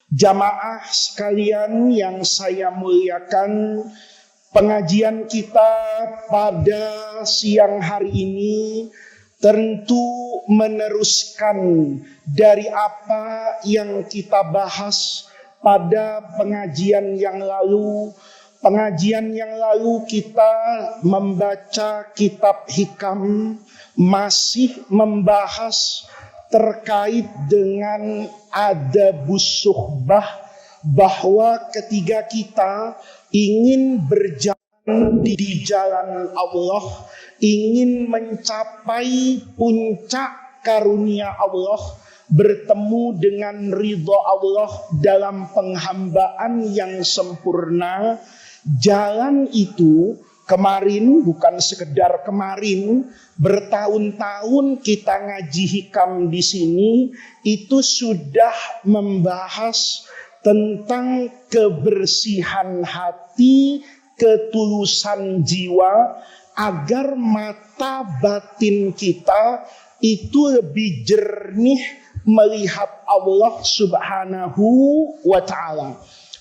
Jamaah sekalian yang saya muliakan, pengajian kita pada siang hari ini tentu meneruskan dari apa yang kita bahas pada pengajian yang lalu. Pengajian yang lalu kita membaca kitab Hikam, masih membahas terkait dengan adabus suhbah, bahwa ketika kita ingin berjalan di jalan Allah, ingin mencapai puncak karunia Allah, bertemu dengan ridha Allah dalam penghambaan yang sempurna, jalan itu kemarin, bukan sekedar kemarin, bertahun-tahun kita ngaji hikam di sini, itu sudah membahas tentang kebersihan hati, ketulusan jiwa, agar mata batin kita itu lebih jernih melihat Allah Subhanahu wa ta'ala.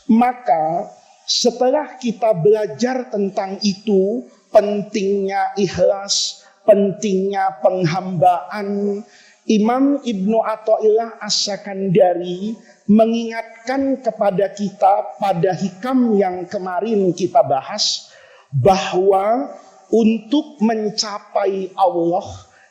Maka setelah kita belajar tentang itu, pentingnya ikhlas, pentingnya penghambaan, Imam Ibnu Athaillah As-Sakandari mengingatkan kepada kita pada hikam yang kemarin kita bahas, bahwa untuk mencapai Allah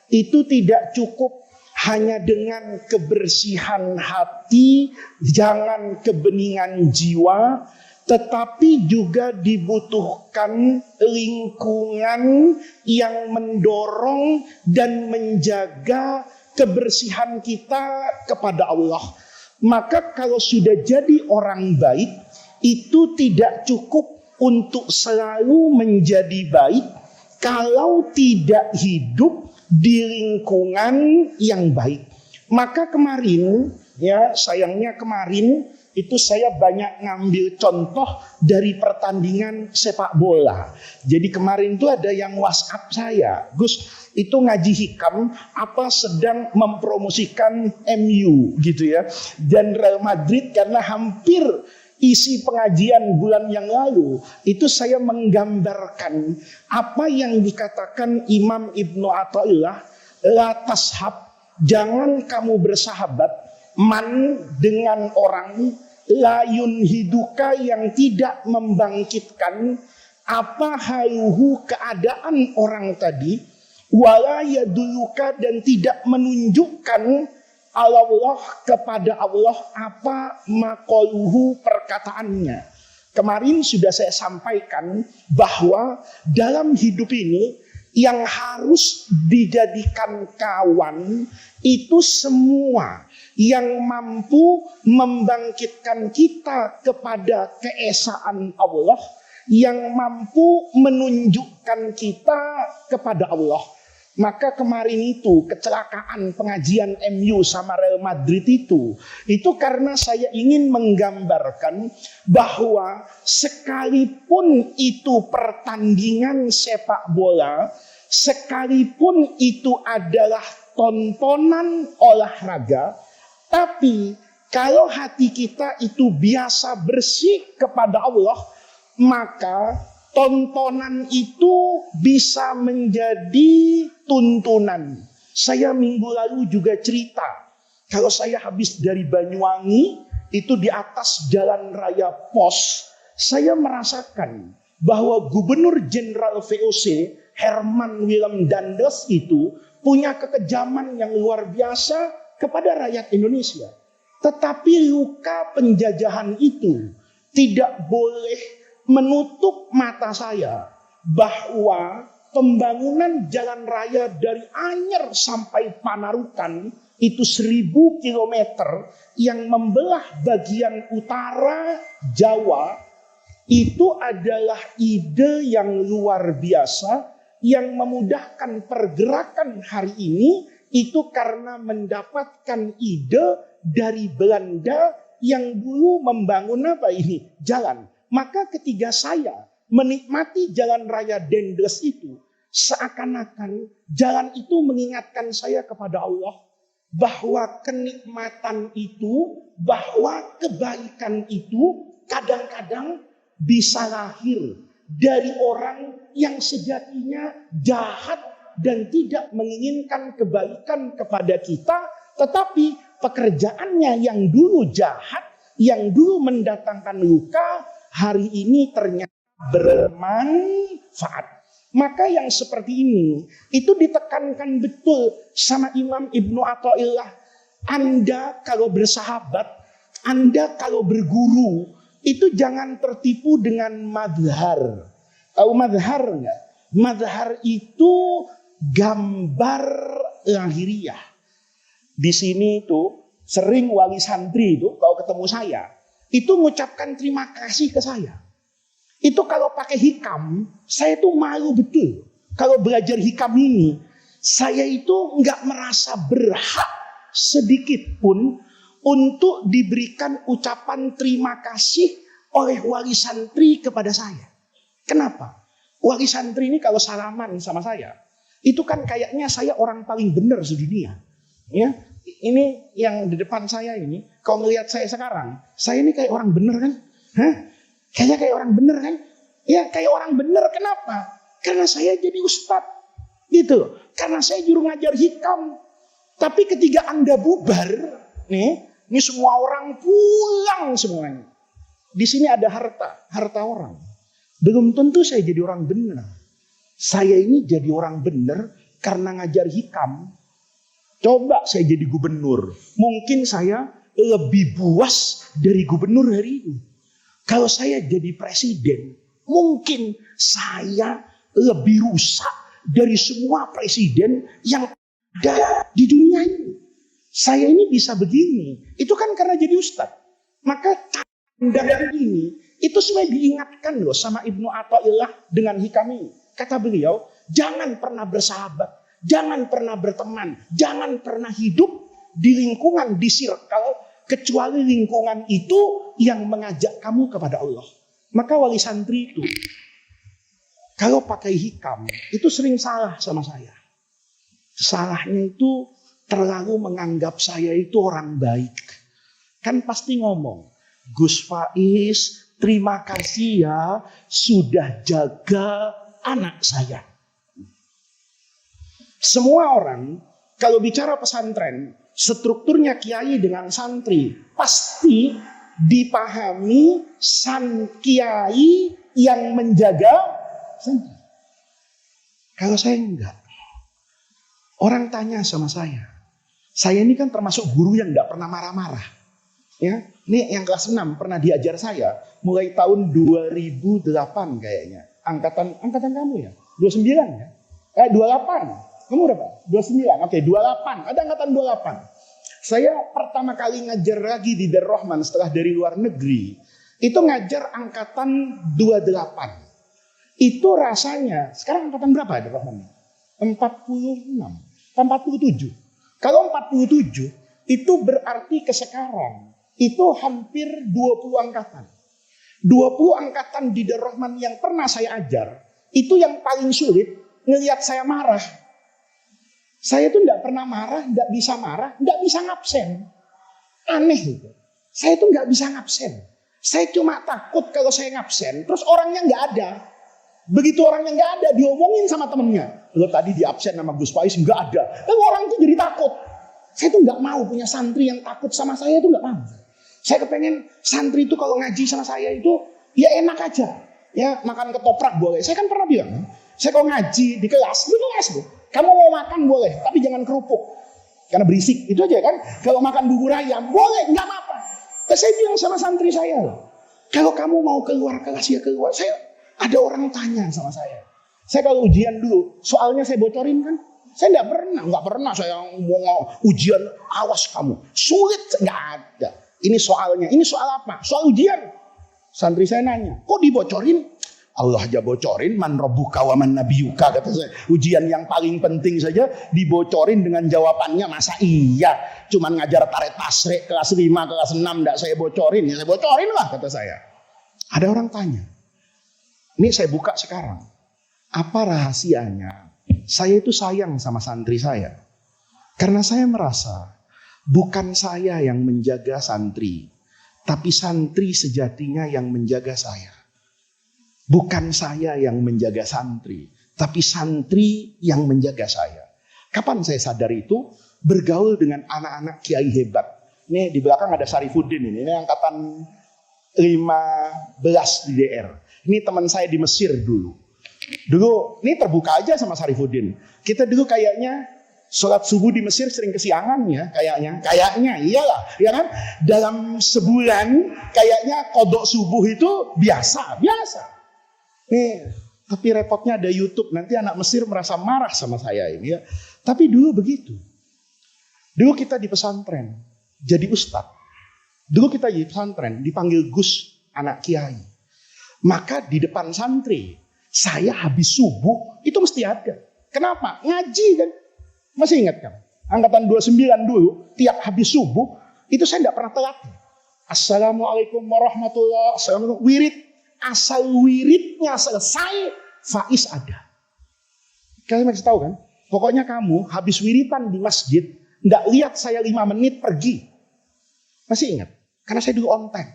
itu tidak cukup hanya dengan kebersihan hati, jangan kebeningan jiwa, tetapi juga dibutuhkan lingkungan yang mendorong dan menjaga kebersihan kita kepada Allah. Maka kalau sudah jadi orang baik, itu tidak cukup untuk selalu menjadi baik kalau tidak hidup di lingkungan yang baik. Maka kemarin, ya sayangnya kemarin itu saya banyak ngambil contoh dari pertandingan sepak bola. Jadi kemarin itu ada yang WhatsApp saya, Gus, itu ngaji hikam apa sedang mempromosikan MU gitu ya, dan Real Madrid, karena hampir isi pengajian bulan yang lalu itu saya menggambarkan apa yang dikatakan Imam Ibnu Athaillah, la tashab, jangan kamu bersahabat man dengan orang, layun hiduka, yang tidak membangkitkan apa haluhu, keadaan orang tadi, wala yaduluka, dan tidak menunjukkan Allah, kepada Allah, apa maqaluhu, perkataannya. Kemarin sudah saya sampaikan bahwa dalam hidup ini yang harus dijadikan kawan itu semua yang mampu membangkitkan kita kepada keesaan Allah, yang mampu menunjukkan kita kepada Allah. Maka kemarin itu kecelakaan pengajian MU sama Real Madrid itu karena saya ingin menggambarkan bahwa sekalipun itu pertandingan sepak bola, sekalipun itu adalah tontonan olahraga, tapi kalau hati kita itu biasa bersih kepada Allah, maka tontonan itu bisa menjadi tuntunan. Saya minggu lalu juga cerita, kalau saya habis dari Banyuwangi, itu di atas jalan raya Pos, saya merasakan bahwa Gubernur Jenderal VOC Herman Willem Dandes itu punya kekejaman yang luar biasa kepada rakyat Indonesia. Tetapi luka penjajahan itu tidak boleh menutup mata saya bahwa pembangunan jalan raya dari Anyer sampai Panarukan itu 1000 kilometer yang membelah bagian utara Jawa, itu adalah ide yang luar biasa yang memudahkan pergerakan hari ini. Itu karena mendapatkan ide dari Belanda yang dulu membangun apa ini? Jalan. Maka ketika saya menikmati jalan raya Dendels itu, seakan-akan jalan itu mengingatkan saya kepada Allah. bahwa kenikmatan itu, bahwa kebaikan itu kadang-kadang bisa lahir dari orang yang sejatinya jahat dan tidak menginginkan kebaikan kepada kita, tetapi pekerjaannya yang dulu jahat, yang dulu mendatangkan luka, hari ini ternyata bermanfaat. Maka yang seperti ini itu ditekankan betul sama Imam Ibnu Athaillah. Anda kalau bersahabat, Anda kalau berguru, itu jangan tertipu dengan madhar. Tahu madhar enggak? Madhar itu gambar lahiriah. Di sini itu sering wali santri itu kalau ketemu saya, itu mengucapkan terima kasih ke saya. Itu kalau pakai hikam, saya tuh malu betul. Kalau belajar hikam ini, saya itu nggak merasa berhak sedikit pun untuk diberikan ucapan terima kasih oleh wali santri kepada saya. Kenapa? Wali santri ini kalau salaman sama saya, itu kan kayaknya saya orang paling benar sedunia. Ya, ini yang di depan saya ini, kalau ngelihat saya sekarang, saya ini kayak orang benar kan? Hah? Kayaknya kayak orang bener kan? Ya kayak orang bener, kenapa? Karena saya jadi ustadz. Gitu. Karena saya juru ngajar hikam. Tapi ketika Anda bubar, ini semua orang pulang semuanya. Di sini ada harta orang. Belum tentu saya jadi orang bener. Saya ini jadi orang bener karena ngajar hikam. Coba saya jadi gubernur. Mungkin saya lebih buas dari gubernur hari ini. Kalau saya jadi presiden, mungkin saya lebih rusak dari semua presiden yang ada di dunia ini. Saya ini bisa begini, itu kan karena jadi ustadz. Maka tanda ini, itu sebenarnya diingatkan loh sama Ibnu Athaillah dengan hikam ini. Kata beliau, jangan pernah bersahabat, jangan pernah berteman, jangan pernah hidup di lingkungan, di circle, kecuali lingkungan itu yang mengajak kamu kepada Allah. Maka wali santri itu, kalau pakai hikam, itu sering salah sama saya. Salahnya itu terlalu menganggap saya itu orang baik. Kan pasti ngomong, Gus Faiz, terima kasih ya sudah jaga anak saya. Semua orang kalau bicara pesantren, strukturnya kiai dengan santri pasti dipahami kiai yang menjaga santri. Kalau saya enggak. Orang tanya sama saya ini kan termasuk guru yang enggak pernah marah-marah. Ya, ini yang kelas 6 pernah diajar saya mulai tahun 2008 kayaknya. Angkatan kamu ya? 29 ya? 28. Kamu berapa? 29. Oke, 28. Ada angkatan 28. Saya pertama kali ngajar lagi di Darul Rahman setelah dari luar negeri. Itu ngajar angkatan 28. Itu rasanya, sekarang angkatan berapa Darul Rahman? 46. 47. Kalau 47, itu berarti ke sekarang. Itu hampir 20 angkatan. 20 angkatan di Darul Rahman yang pernah saya ajar. Itu yang paling sulit, ngelihat saya marah. Saya tuh nggak pernah marah, nggak bisa ngabsen. Aneh itu. Saya tuh nggak bisa ngabsen. Saya cuma takut kalau saya ngabsen, terus orangnya nggak ada. Begitu orangnya nggak ada, diomongin sama temennya. Lo tadi di absen sama Gus Faiz nggak ada. Lalu orang itu jadi takut. Saya tuh nggak mau punya santri yang takut sama saya, itu nggak mau. Saya kepengen santri itu kalau ngaji sama saya itu ya enak aja. Ya makan ketoprak boleh. Saya kan pernah bilang, saya kalau ngaji di kelas, kamu mau makan boleh, tapi jangan kerupuk. Karena berisik, itu aja kan. Kalau makan bubur ayam, boleh, nggak apa-apa. Saya bilang sama santri saya, kalau kamu mau keluar kelas, ya keluar. Ada orang tanya sama saya. Saya kalau ujian dulu, soalnya saya bocorin kan. Saya nggak pernah saya mau ujian, awas kamu. Sulit, nggak ada. Ini soalnya, ini soal apa? Soal ujian. Santri saya nanya, kok dibocorin? Allah aja bocorin, man rabbuka wa man nabiyuka, kata saya. Ujian yang paling penting saja dibocorin dengan jawabannya, masa iya? Cuman ngajar tarik tasrik kelas 5, kelas 6 enggak saya bocorin. Ya saya bocorin lah, kata saya. Ada orang tanya. Ini saya buka sekarang. Apa rahasianya? Saya itu sayang sama santri saya. Karena saya merasa Bukan saya yang menjaga santri, tapi santri sejatinya yang menjaga saya. Bukan saya yang menjaga santri, tapi santri yang menjaga saya. Kapan saya sadar itu? Bergaul dengan anak-anak kiai hebat. Ini di belakang ada Sarifuddin ini angkatan 15 di DR. Ini teman saya di Mesir dulu. Dulu ini terbuka aja sama Sarifuddin. Kita dulu kayaknya sholat subuh di Mesir sering kesiangan ya, kayaknya iyalah, ya kan? Dalam sebulan kayaknya kodok subuh itu biasa. Nih, tapi repotnya ada YouTube, nanti anak Mesir merasa marah sama saya ini ya. Tapi dulu begitu. Dulu kita di pesantren jadi ustadz. Dulu kita di pesantren dipanggil Gus, anak kiai. Maka di depan santri, saya habis subuh itu mesti ada. Kenapa? Ngaji kan. Masih ingat kan? Angkatan 29 dulu, tiap habis subuh, itu saya tidak pernah telat. Assalamualaikum warahmatullahi wabarakatuh. Wirid. Asal wiridnya selesai, faiz ada. Kalian masih tahu kan? Pokoknya kamu habis wiritan di masjid, tidak lihat saya 5 menit pergi. Masih ingat? Karena saya dulu on time.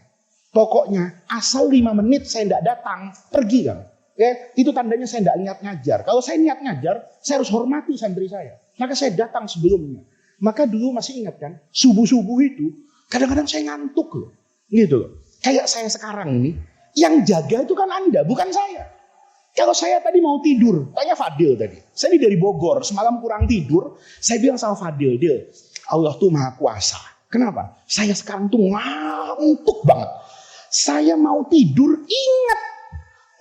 Pokoknya asal 5 menit saya tidak datang, pergi kan? Ya, itu tandanya saya tidak niat ngajar. Kalau saya niat ngajar, saya harus hormati santri saya. Maka saya datang sebelumnya. Maka dulu masih ingat kan? Subuh-subuh itu, kadang-kadang saya ngantuk loh. Gitu loh. Kayak saya sekarang ini, yang jaga itu kan Anda, bukan saya. Kalau saya tadi mau tidur, tanya Fadil tadi. Saya ini dari Bogor, semalam kurang tidur. Saya bilang sama Fadil, Dil, Allah tuh maha kuasa. Kenapa? Saya sekarang tuh ngantuk banget. Saya mau tidur, ingat.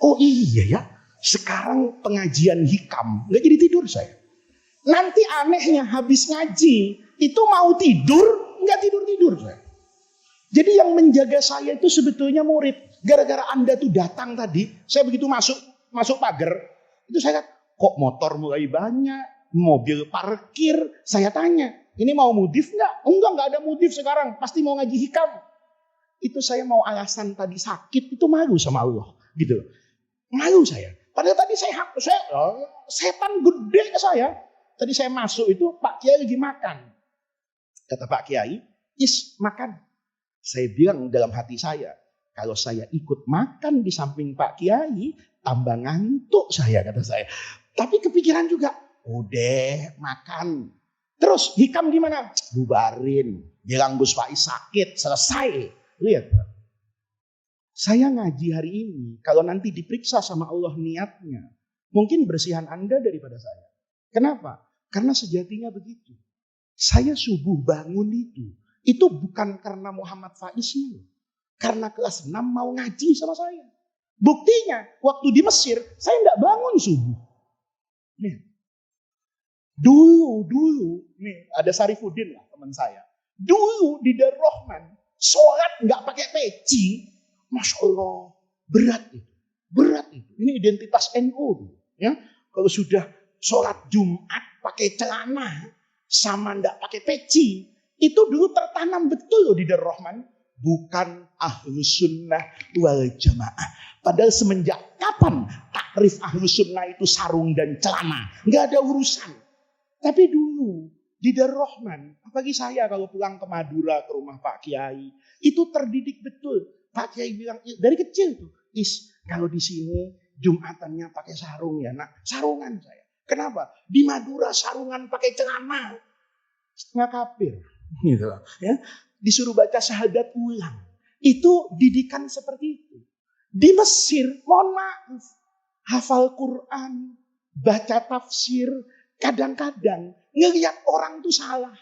Oh iya ya, sekarang pengajian hikam. Nggak jadi tidur saya. Nanti anehnya habis ngaji, itu mau tidur, nggak tidur-tidur saya. Jadi yang menjaga saya itu sebetulnya murid. Gara-gara Anda tuh datang tadi, saya begitu masuk pagar, itu saya kok motor mulai banyak, mobil parkir. Saya tanya, ini mau mudif nggak? Enggak ada mudif sekarang, pasti mau ngaji hikam. Itu saya mau alasan tadi sakit, itu malu sama Allah. Gitu. Malu saya. Padahal tadi saya setan gede ke saya. Tadi saya masuk itu, Pak Kiai lagi makan. Kata Pak Kiai, makan. Saya bilang dalam hati saya, kalau saya ikut makan di samping Pak Kiai, tambah ngantuk saya, kata saya. Tapi kepikiran juga, udah makan. Terus hikam gimana? Bubarin. Bilang Gus Faiz sakit, selesai. Lihat. Saya ngaji hari ini, kalau nanti diperiksa sama Allah niatnya, mungkin bersihan Anda daripada saya. Kenapa? Karena sejatinya begitu. Saya subuh bangun itu bukan karena Muhammad Faiznya. Karena kelas 6 mau ngaji sama saya. Buktinya, waktu di Mesir, saya tidak bangun subuh. Nih. Dulu, nih ada Sarifuddin lah teman saya. Dulu di Darul Rahman, sholat nggak pakai peci. Masya Allah, berat itu. Ini identitas NU. Ya. Kalau sudah sholat Jumat pakai celana, sama nggak pakai peci, itu dulu tertanam betul loh di Darul Rahman. Bukan ahlus sunnah wal jamaah. Padahal semenjak kapan takrif ahlus sunnah itu sarung dan celana? Nggak ada urusan. Tapi dulu di Darul Rahman, apalagi saya kalau pulang ke Madura ke rumah Pak Kiai, itu terdidik betul. Pak Kiai bilang dari kecil tuh, kalau di sini Jumatannya pakai sarung ya nak, sarungan saya. Kenapa? Di Madura sarungan pakai celana, setengah kafir. Gitu loh, ya. Disuruh baca syahadat ulang. Itu didikan seperti itu. Di Mesir, mohon maaf, hafal Quran, baca tafsir, kadang-kadang ngelihat orang tuh salah.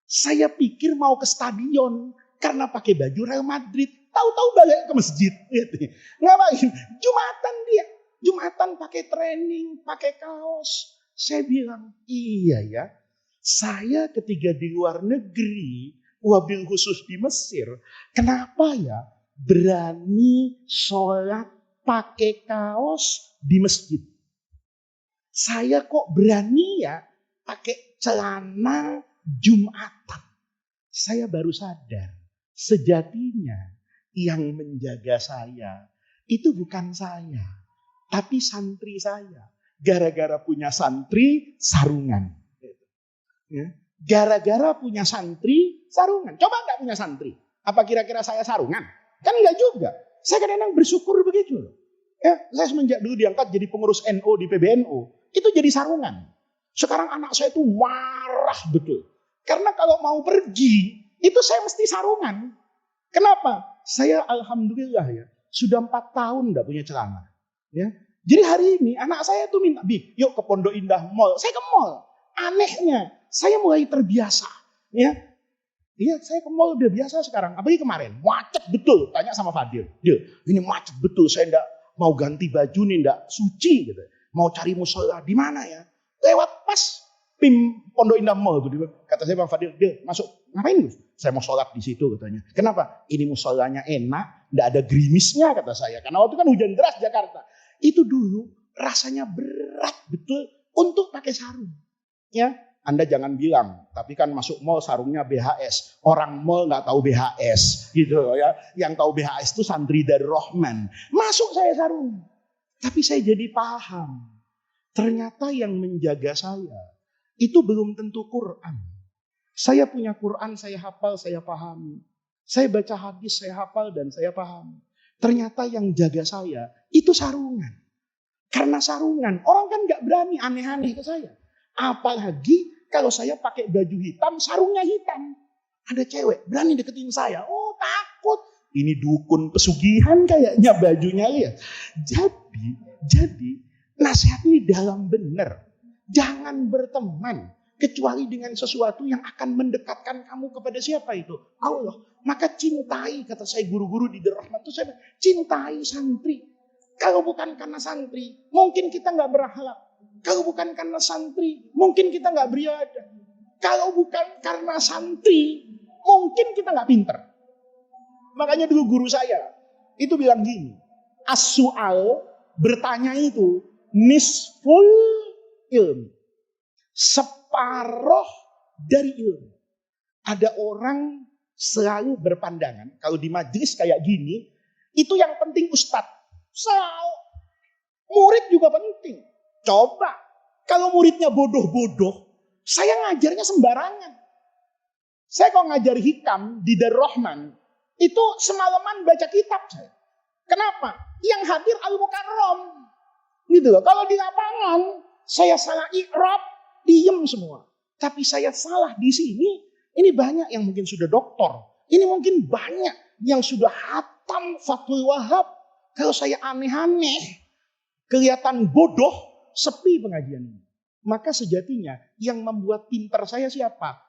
Saya pikir mau ke stadion karena pakai baju Real Madrid, tahu-tahu balik ke masjid. Ngapain? Jumatan pakai training, pakai kaos. Saya bilang, iya ya. Saya ketika di luar negeri, wabil khusus di Mesir, kenapa ya berani sholat pakai kaos di masjid? Saya kok berani ya pakai celana Jumatan. Saya baru sadar, sejatinya yang menjaga saya itu bukan saya, tapi santri saya. Gara-gara punya santri, sarungan. Ya. Gara-gara punya santri, sarungan. Coba nggak punya santri. Apa kira-kira saya sarungan? Kan enggak juga. Saya kadang-kadang bersyukur begitu loh. Ya, saya semenjak dulu diangkat jadi pengurus NO di PBNU, itu jadi sarungan. Sekarang anak saya itu marah betul. Karena kalau mau pergi, itu saya mesti sarungan. Kenapa? Saya alhamdulillah ya, sudah 4 tahun enggak punya celana. Ya. Jadi hari ini anak saya tuh minta, Bi, yuk ke Pondok Indah Mall. Saya ke mall. Anehnya, saya mulai terbiasa. Ya, iya, saya ke mall udah biasa sekarang. Apalagi kemarin, macet betul. Tanya sama Fadil. Dil, ini macet betul. Saya enggak mau ganti baju nih, enggak suci gitu. Mau cari musola di mana ya? Lewat pas PIM Pondok Indah Mall gitu. Kata saya Bang Fadil, Dil, masuk. Ngapain Gus? Saya mau sholat di situ katanya. Kenapa? Ini musolanya enak, enggak ada gerimisnya kata saya. Karena waktu kan hujan deras Jakarta. Itu dulu rasanya berat betul untuk pakai sarung. Ya, Anda jangan bilang, tapi kan masuk mall sarungnya BHS. Orang mall nggak tahu BHS, gitu ya. Yang tahu BHS itu santri dari Rahman. Masuk saya sarung, tapi saya jadi paham. Ternyata yang menjaga saya itu belum tentu Quran. Saya punya Quran, saya hafal, saya pahami. Saya baca hadis, saya hafal dan saya paham. Ternyata yang jaga saya itu sarungan. Karena sarungan, orang kan nggak berani aneh-aneh ke saya. Apalagi kalau saya pakai baju hitam, sarungnya hitam. Ada cewek berani deketin saya. Oh, takut. Ini dukun pesugihan kayaknya bajunya lihat. Jadi nasihat ini dalam benar. Jangan berteman kecuali dengan sesuatu yang akan mendekatkan kamu kepada siapa itu? Allah. Maka cintai, kata saya guru-guru di Darul Rahman itu, saya cintai santri. Kalau bukan karena santri, mungkin kita nggak berakhlak. Kalau bukan karena santri, mungkin kita nggak beribadah. Kalau bukan karena santri, mungkin kita nggak pinter. Makanya dulu guru saya itu bilang gini, as-su'al, bertanya itu nisful ilmu, separuh dari ilmu. Ada orang selalu berpandangan, kalau di majelis kayak gini, itu yang penting ustadz. Murid juga penting. Coba, kalau muridnya bodoh-bodoh, saya ngajarnya sembarangan. Saya kalau ngajar hikam di Darul Rahman, itu semalaman baca kitab saya. Kenapa? Yang hadir al-mukarram. Gitu loh. Kalau di lapangan, saya salah i'rab, diem semua. Tapi saya salah di sini, ini banyak yang mungkin sudah doktor. Ini mungkin banyak yang sudah hatam Fathul Wahab. Kalau saya aneh-aneh, kelihatan bodoh, sepi pengajian ini. Maka sejatinya yang membuat pintar saya siapa?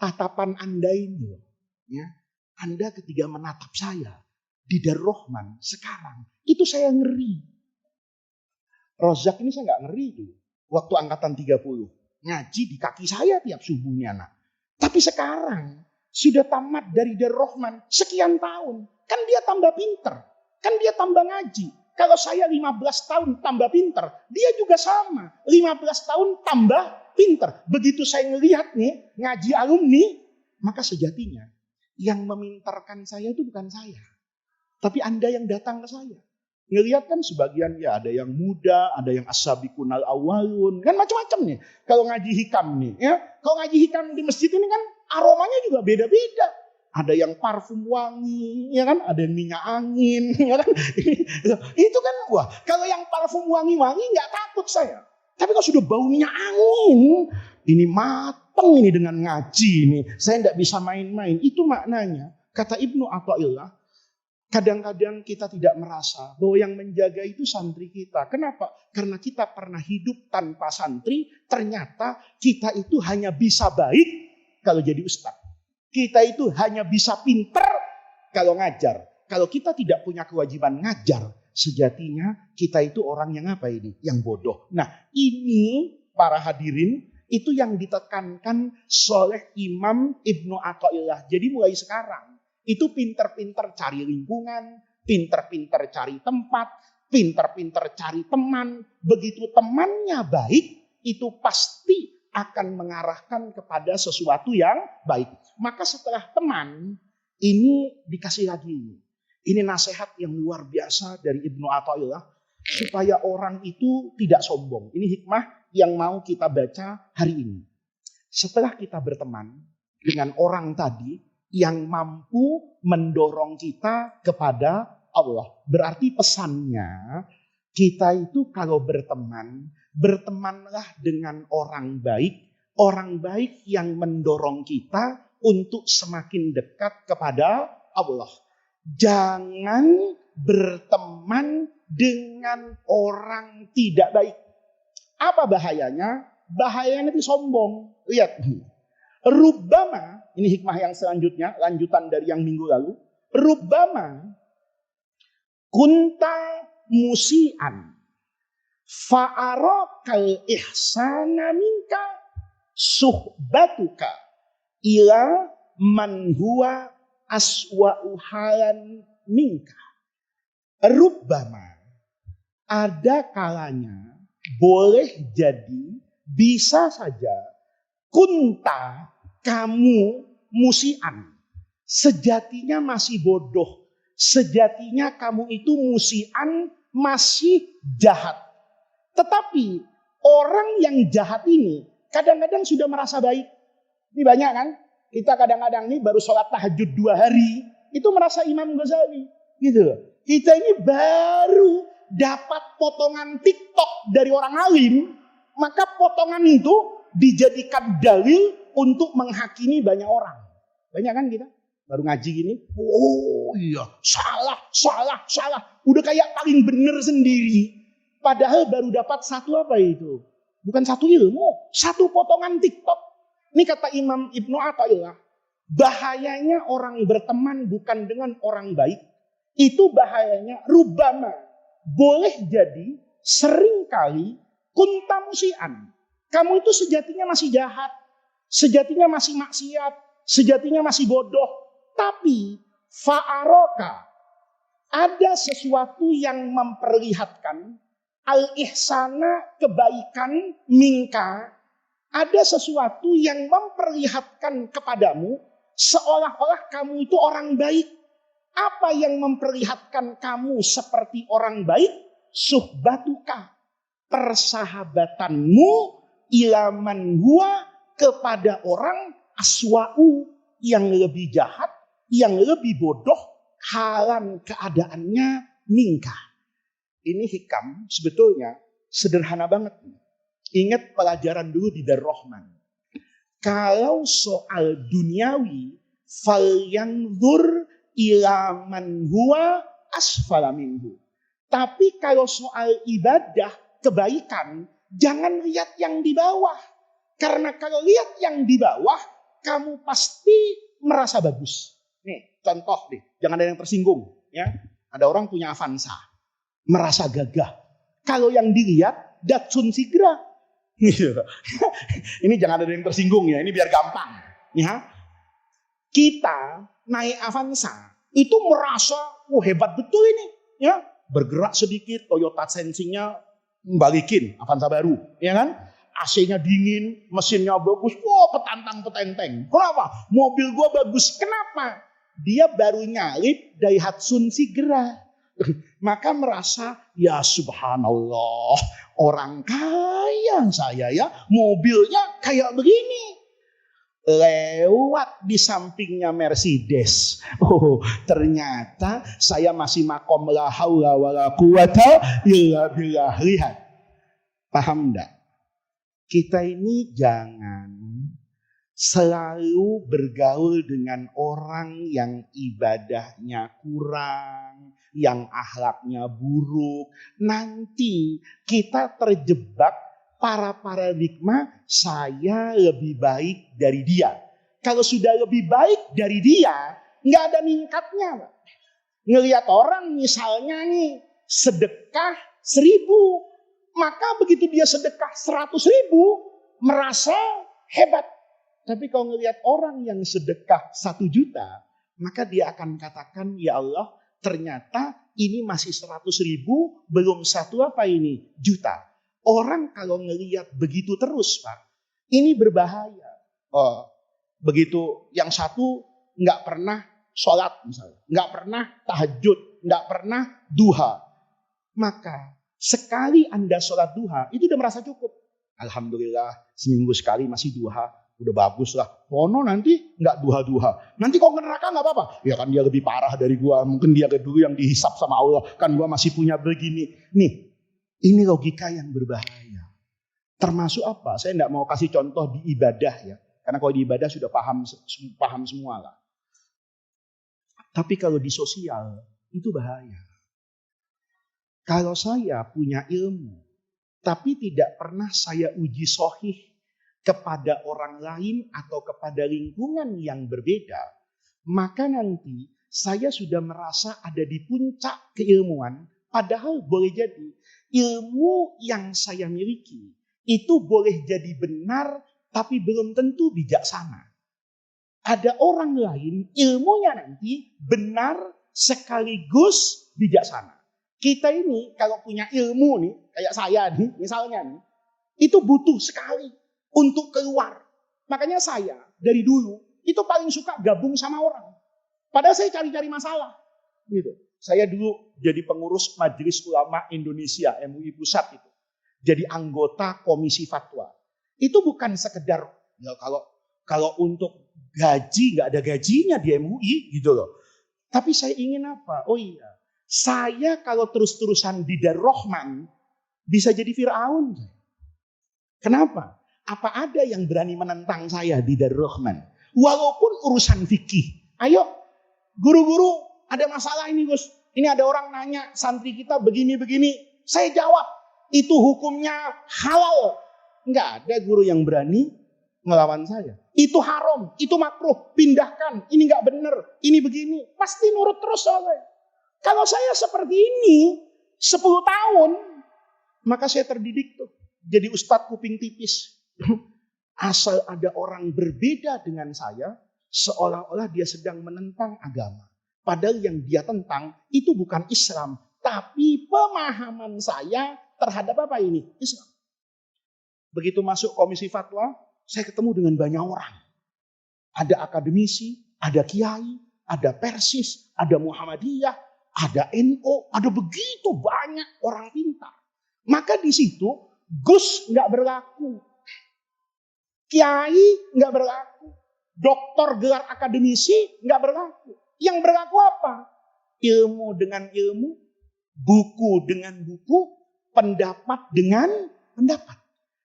Tatapan Anda ini. Ya. Anda ketika menatap saya di Darul Rahman sekarang, itu saya ngeri. Rozak ini saya nggak ngeri tuh. Waktu angkatan 30. Ngaji di kaki saya tiap subuhnya nak. Tapi sekarang sudah tamat dari Darul Rahman sekian tahun. Kan dia tambah pinter. Kan dia tambah ngaji. Kalau saya 15 tahun tambah pinter, dia juga sama. 15 tahun tambah pinter. Begitu saya ngelihat nih, ngaji alumni, maka sejatinya yang memintarkan saya itu bukan saya. Tapi Anda yang datang ke saya. Ngelihat kan sebagian ya ada yang muda, ada yang as-sabiqunal awwalun, kan macam-macam nih. Kalau ngaji hikam nih, ya. Kalau ngaji hikam di masjid ini kan aromanya juga beda-beda. Ada yang parfum wangi, ya kan? Ada yang minyak angin, ya kan? Itu kan, wah, kalau yang parfum wangi-wangi nggak takut saya. Tapi kalau sudah bau minyak angin, ini mateng ini dengan ngaji ini. Saya nggak bisa main-main. Itu maknanya. Kata Ibnu Athaillah, kadang-kadang kita tidak merasa bahwa yang menjaga itu santri kita. Kenapa? Karena kita pernah hidup tanpa santri, ternyata kita itu hanya bisa baik kalau jadi ustaz. Kita itu hanya bisa pinter kalau ngajar. Kalau kita tidak punya kewajiban ngajar, sejatinya kita itu orang yang apa ini? Yang bodoh. Nah, ini para hadirin, itu yang ditekankan oleh Imam Ibnu Athaillah. Jadi mulai sekarang, itu pinter-pinter cari lingkungan, pinter-pinter cari tempat, pinter-pinter cari teman. Begitu temannya baik, itu pasti akan mengarahkan kepada sesuatu yang baik. Maka setelah teman, ini dikasih lagi. Ini nasihat yang luar biasa dari Ibnu Athaillah. Supaya orang itu tidak sombong. Ini hikmah yang mau kita baca hari ini. Setelah kita berteman, dengan orang tadi yang mampu mendorong kita kepada Allah. Berarti pesannya, kita itu kalau berteman, bertemanlah dengan orang baik yang mendorong kita untuk semakin dekat kepada Allah. Jangan berteman dengan orang tidak baik. Apa bahayanya? Bahayanya itu sombong. Lihat. Rubbama, ini hikmah yang selanjutnya, lanjutan dari yang minggu lalu. Rubbama kunta musian fa'arakal ihsana minka suhbatuka ila man huwa aswa'u halan minka. Rubbama, ada kalanya, boleh jadi, bisa saja, kunta, kamu musian, sejatinya masih bodoh, sejatinya kamu itu musian, masih jahat. Tetapi orang yang jahat ini kadang-kadang sudah merasa baik. Ini banyak kan? Kita kadang-kadang nih baru sholat tahajud 2 hari, itu merasa Imam Ghazali. Gitu. Kita ini baru dapat potongan TikTok dari orang alim, maka potongan itu dijadikan dalil untuk menghakimi banyak orang. Banyak kan kita? Baru ngaji gini, oh iya, salah. Udah kayak paling bener sendiri. Padahal baru dapat satu apa itu? Bukan satu ilmu, satu potongan TikTok. Ini kata Imam Ibnu Athaillah, bahayanya orang berteman bukan dengan orang baik, itu bahayanya rubbama, boleh jadi, seringkali kunta musian. Kamu itu sejatinya masih jahat, sejatinya masih maksiat, sejatinya masih bodoh. Tapi fa'aroka, ada sesuatu yang memperlihatkan al-ihsana, kebaikan, minka, ada sesuatu yang memperlihatkan kepadamu seolah-olah kamu itu orang baik. Apa yang memperlihatkan kamu seperti orang baik? Suhbatuka, persahabatanmu ilaman huwa, kepada orang aswa'u, yang lebih jahat, yang lebih bodoh, halan keadaannya minka. Ini hikam sebetulnya sederhana banget. Ingat pelajaran dulu di Darur Rahman. Kalau soal duniawi, falyanzur ila man huwa asfala minhu. Tapi kalau soal ibadah, kebaikan, jangan lihat yang di bawah. Karena kalau lihat yang di bawah, kamu pasti merasa bagus. Nih, contoh deh, jangan ada yang tersinggung. Ya, ada orang punya Avanza, merasa gagah. Kalau yang dilihat, Datsun Sigra. Ini jangan ada yang tersinggung ya, ini biar gampang. Ya, kita naik Avanza itu merasa, hebat betul ini. Ya, bergerak sedikit, Toyota Sensing-nya balikin Avanza baru, ya kan? AC-nya dingin, mesinnya bagus, petantang-petenteng. Kenapa? Mobil gua bagus. Kenapa? Dia baru nyalip Daihatsu Sigra. Maka merasa, ya subhanallah, orang kaya saya ya, mobilnya kayak begini. Lewat di sampingnya Mercedes. Oh, ternyata saya masih makom la haula wala quwata illa billah. Lihat. Paham enggak? Kita ini jangan selalu bergaul dengan orang yang ibadahnya kurang, yang akhlaknya buruk. Nanti kita terjebak para paradigma, saya lebih baik dari dia. Kalau sudah lebih baik dari dia, nggak ada ningkatnya. Ngelihat orang misalnya nih, sedekah 1.000. Maka begitu dia sedekah 100.000, merasa hebat. Tapi kalau ngelihat orang yang sedekah 1 juta, maka dia akan katakan, ya Allah, ternyata ini masih 100.000, belum satu apa ini? Juta. Orang kalau ngelihat begitu terus, Pak, ini berbahaya. Oh, begitu yang satu nggak pernah sholat misalnya, nggak pernah tahajud, nggak pernah duha. Maka sekali Anda sholat duha, itu udah merasa cukup. Alhamdulillah, seminggu sekali masih duha. udah bagus lah. Ono nanti nggak duha-duha. Nanti kok ke neraka nggak apa-apa. Ya kan dia lebih parah dari gua. Mungkin dia dulu yang dihisap sama Allah. Kan gua masih punya begini. Nih, ini logika yang berbahaya. Termasuk apa? Saya nggak mau kasih contoh di ibadah ya. Karena kalau di ibadah sudah paham semua lah. Tapi kalau di sosial, itu bahaya. Kalau saya punya ilmu, tapi tidak pernah saya uji sohih kepada orang lain atau kepada lingkungan yang berbeda, maka nanti saya sudah merasa ada di puncak keilmuan, padahal boleh jadi ilmu yang saya miliki itu boleh jadi benar, tapi belum tentu bijaksana. Ada orang lain ilmunya nanti benar sekaligus bijaksana. Kita ini kalau punya ilmu nih, kayak saya nih, misalnya nih, itu butuh sekali untuk keluar. Makanya saya dari dulu itu paling suka gabung sama orang. Padahal saya cari-cari masalah. Gitu. Saya dulu jadi pengurus Majelis Ulama Indonesia, MUI Pusat itu. Jadi anggota Komisi Fatwa. Itu bukan sekedar, ya kalau untuk gaji, nggak ada gajinya di MUI gitu loh. Tapi saya ingin apa? Oh iya, saya kalau terus-terusan di Darul Rahman, bisa jadi Fir'aun. Kenapa? Apa ada yang berani menentang saya di Darul Rahman? Walaupun urusan fikih. Ayo, guru-guru ada masalah ini Gus. Ini ada orang nanya, santri kita begini-begini. Saya jawab, itu hukumnya halal. Enggak ada guru yang berani ngelawan saya. Itu haram, itu makruh, pindahkan. Ini enggak benar, ini begini. Pasti nurut terus soalnya. Kalau saya seperti ini 10 tahun, maka saya terdidik tuh jadi ustadz kuping tipis. Asal ada orang berbeda dengan saya, seolah-olah dia sedang menentang agama. Padahal yang dia tentang itu bukan Islam, tapi pemahaman saya terhadap apa ini? Islam. Begitu masuk komisi fatwa, saya ketemu dengan banyak orang. Ada akademisi, ada kiai, ada persis, ada Muhammadiyah, ada NU, ada begitu banyak orang pintar. Maka di situ Gus nggak berlaku, kiai nggak berlaku, doktor gelar akademisi nggak berlaku. Yang berlaku apa? Ilmu dengan ilmu, buku dengan buku, pendapat dengan pendapat.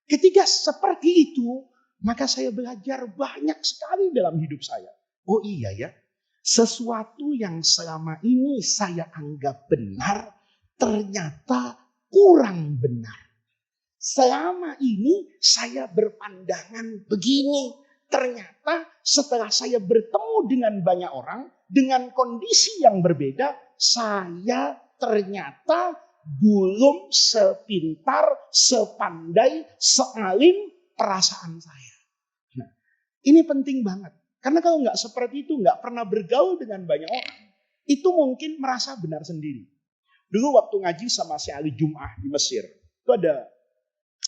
Ketika seperti itu, maka saya belajar banyak sekali dalam hidup saya. Oh iya ya, sesuatu yang selama ini saya anggap benar, ternyata kurang benar. Selama ini saya berpandangan begini. Ternyata setelah saya bertemu dengan banyak orang, dengan kondisi yang berbeda, saya ternyata belum sepintar, sepandai, sealim perasaan saya. Nah, ini penting banget. Karena kalau nggak seperti itu, nggak pernah bergaul dengan banyak orang, itu mungkin merasa benar sendiri. Dulu waktu ngaji sama Syekh Ali Jum'ah di Mesir, itu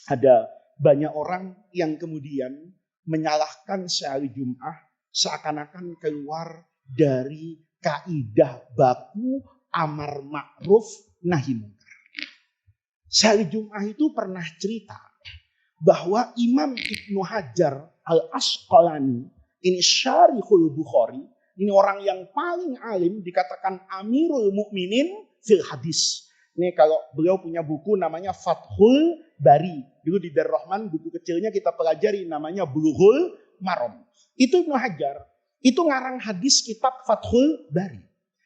ada banyak orang yang kemudian menyalahkan Syekh Ali Jum'ah seakan-akan keluar dari kaidah baku amar ma'ruf nahi munkar. Syekh Ali Jum'ah itu pernah cerita bahwa Imam Ibnu Hajar Al-Asqalani, ini Syarihul Bukhari, ini orang yang paling alim, dikatakan Amirul Mukminin fil hadis. Ini kalau beliau punya buku namanya Fathul Bari. Dulu di Darul Rahman buku kecilnya kita pelajari namanya Bulughul Maram. Itu Ibnu Hajar. Itu ngarang hadis kitab Fathul Bari.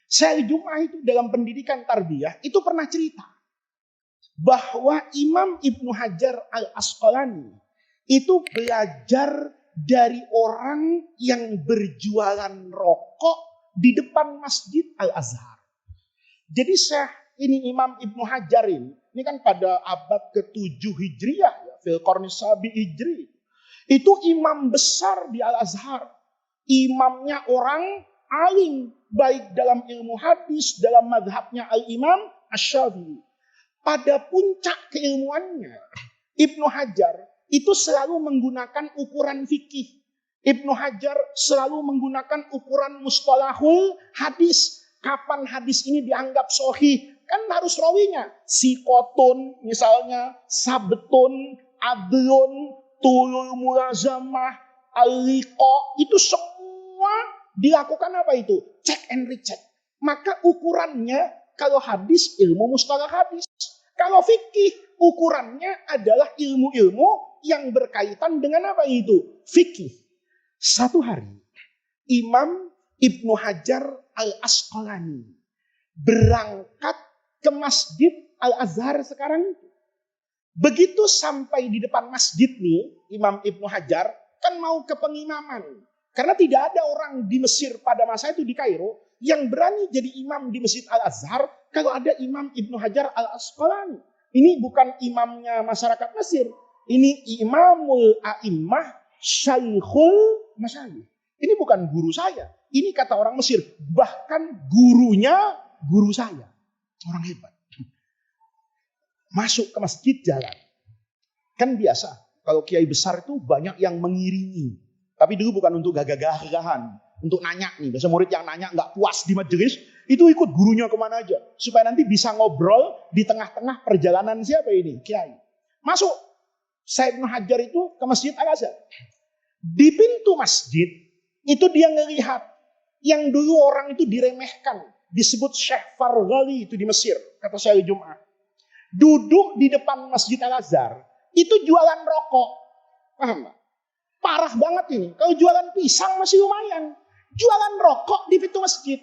Syekh Jum'ah itu dalam pendidikan tarbiyah itu pernah cerita bahwa Imam Ibnu Hajar Al-Asqalani itu belajar dari orang yang berjualan rokok di depan Masjid Al-Azhar. Jadi Syekh ini Imam Ibnu Hajar ini kan pada abad ke-7 Hijriah ya, fil qarnis sabi Hijri. Itu imam besar di Al-Azhar. Imamnya orang alim baik dalam ilmu hadis, dalam madhabnya Al-Imam Asy-Syafi'i. Pada puncak keilmuannya, Ibnu Hajar itu selalu menggunakan ukuran fikih. Ibnu Hajar selalu menggunakan ukuran mustalahul hadis. Kapan hadis ini dianggap sahih? Kan harus rawinya. Sikotun misalnya, sabtun, adlun, tulul mulazamah, al-liqa, itu semua dilakukan apa itu? Check and recheck. Maka ukurannya kalau hadis ilmu mustalah hadis. Kalau fikih ukurannya adalah ilmu-ilmu yang berkaitan dengan apa itu? Fikih. Satu hari Imam Ibnu Hajar Al-Asqalani berangkat ke Masjid Al-Azhar sekarang itu. Begitu sampai di depan masjid nih, Imam Ibnu Hajar kan mau ke pengimaman. Karena tidak ada orang di Mesir pada masa itu di Kairo yang berani jadi imam di Masjid Al-Azhar kalau ada Imam Ibnu Hajar Al-Asqalani. Ini bukan imamnya masyarakat Mesir. Ini Imamul A'immah Syaikhul Masyayikh. Ini bukan guru saya. Ini kata orang Mesir. Bahkan gurunya guru saya. Orang hebat. Masuk ke masjid jalan. Kan biasa. Kalau kiai besar itu banyak yang mengiringi. Tapi dulu bukan untuk gagah-gagahan. Untuk nanya nih. Biasa murid yang nanya nggak puas di majelis. Itu ikut gurunya kemana aja. Supaya nanti bisa ngobrol di tengah-tengah perjalanan siapa ini? Kiai. Masuk. Said Ibnu Hajar itu ke Masjid Al-Azhar. Di pintu masjid. Itu dia ngelihat. Yang dulu orang itu diremehkan. Disebut Syekh Farghali itu di Mesir. Kata saya Jum'ah. Duduk di depan Masjid Al-Azhar. Itu jualan rokok. Paham gak? Parah banget ini. Kalau jualan pisang masih lumayan. Jualan rokok di pintu masjid.